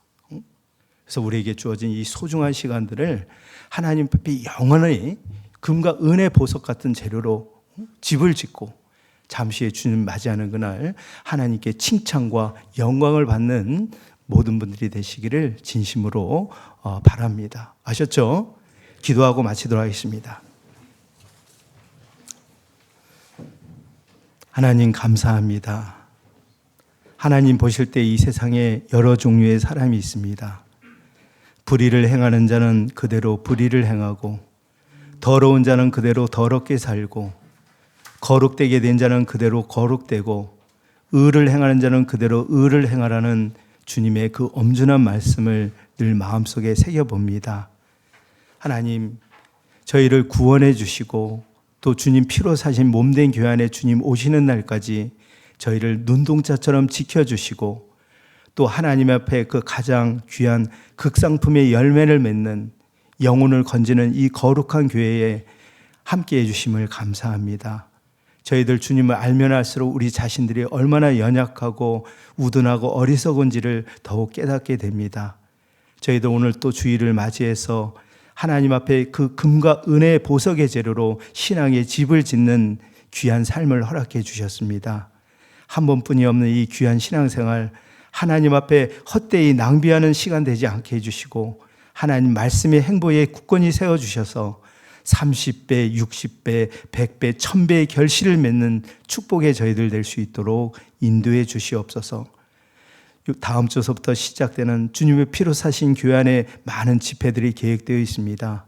그래서 우리에게 주어진 이 소중한 시간들을 하나님 앞에 영원히 금과 은의 보석 같은 재료로 집을 짓고 잠시 후에 주님 맞이하는 그날 하나님께 칭찬과 영광을 받는 모든 분들이 되시기를 진심으로 바랍니다. 아셨죠? 기도하고 마치도록 하겠습니다. 하나님 감사합니다. 하나님 보실 때 이 세상에 여러 종류의 사람이 있습니다. 불의를 행하는 자는 그대로 불의를 행하고 더러운 자는 그대로 더럽게 살고 거룩되게 된 자는 그대로 거룩되고 의를 행하는 자는 그대로 의를 행하라는 주님의 그 엄중한 말씀을 늘 마음속에 새겨봅니다. 하나님, 저희를 구원해 주시고 또 주님 피로 사신 몸된 교회 안에 주님 오시는 날까지 저희를 눈동자처럼 지켜주시고 또 하나님 앞에 그 가장 귀한 극상품의 열매를 맺는 영혼을 건지는 이 거룩한 교회에 함께해 주심을 감사합니다. 저희들 주님을 알면 알수록 우리 자신들이 얼마나 연약하고 우둔하고 어리석은지를 더욱 깨닫게 됩니다. 저희도 오늘 또 주일을 맞이해서 하나님 앞에 그 금과 은혜의 보석의 재료로 신앙의 집을 짓는 귀한 삶을 허락해 주셨습니다. 한 번뿐이 없는 이 귀한 신앙생활, 하나님 앞에 헛되이 낭비하는 시간 되지 않게 해주시고 하나님 말씀의 행보에 굳건히 세워주셔서 30배, 60배, 100배, 1000배의 결실을 맺는 축복의 저희들 될 수 있도록 인도해 주시옵소서. 다음 주서부터 시작되는 주님의 피로 사신 교회 안에 많은 집회들이 계획되어 있습니다.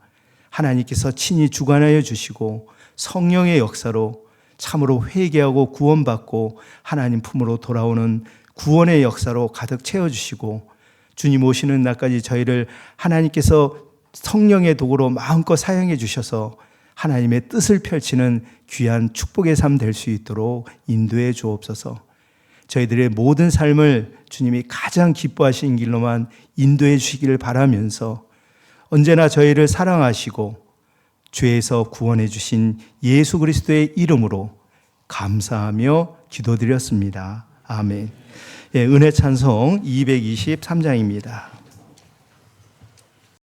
하나님께서 친히 주관하여 주시고 성령의 역사로 참으로 회개하고 구원받고 하나님 품으로 돌아오는 구원의 역사로 가득 채워주시고 주님 오시는 날까지 저희를 하나님께서 성령의 도구로 마음껏 사용해 주셔서 하나님의 뜻을 펼치는 귀한 축복의 삶 될 수 있도록 인도해 주옵소서. 저희들의 모든 삶을 주님이 가장 기뻐하시는 길로만 인도해 주시기를 바라면서 언제나 저희를 사랑하시고 죄에서 구원해 주신 예수 그리스도의 이름으로 감사하며 기도드렸습니다. 아멘. 예, 은혜 찬송 223장입니다.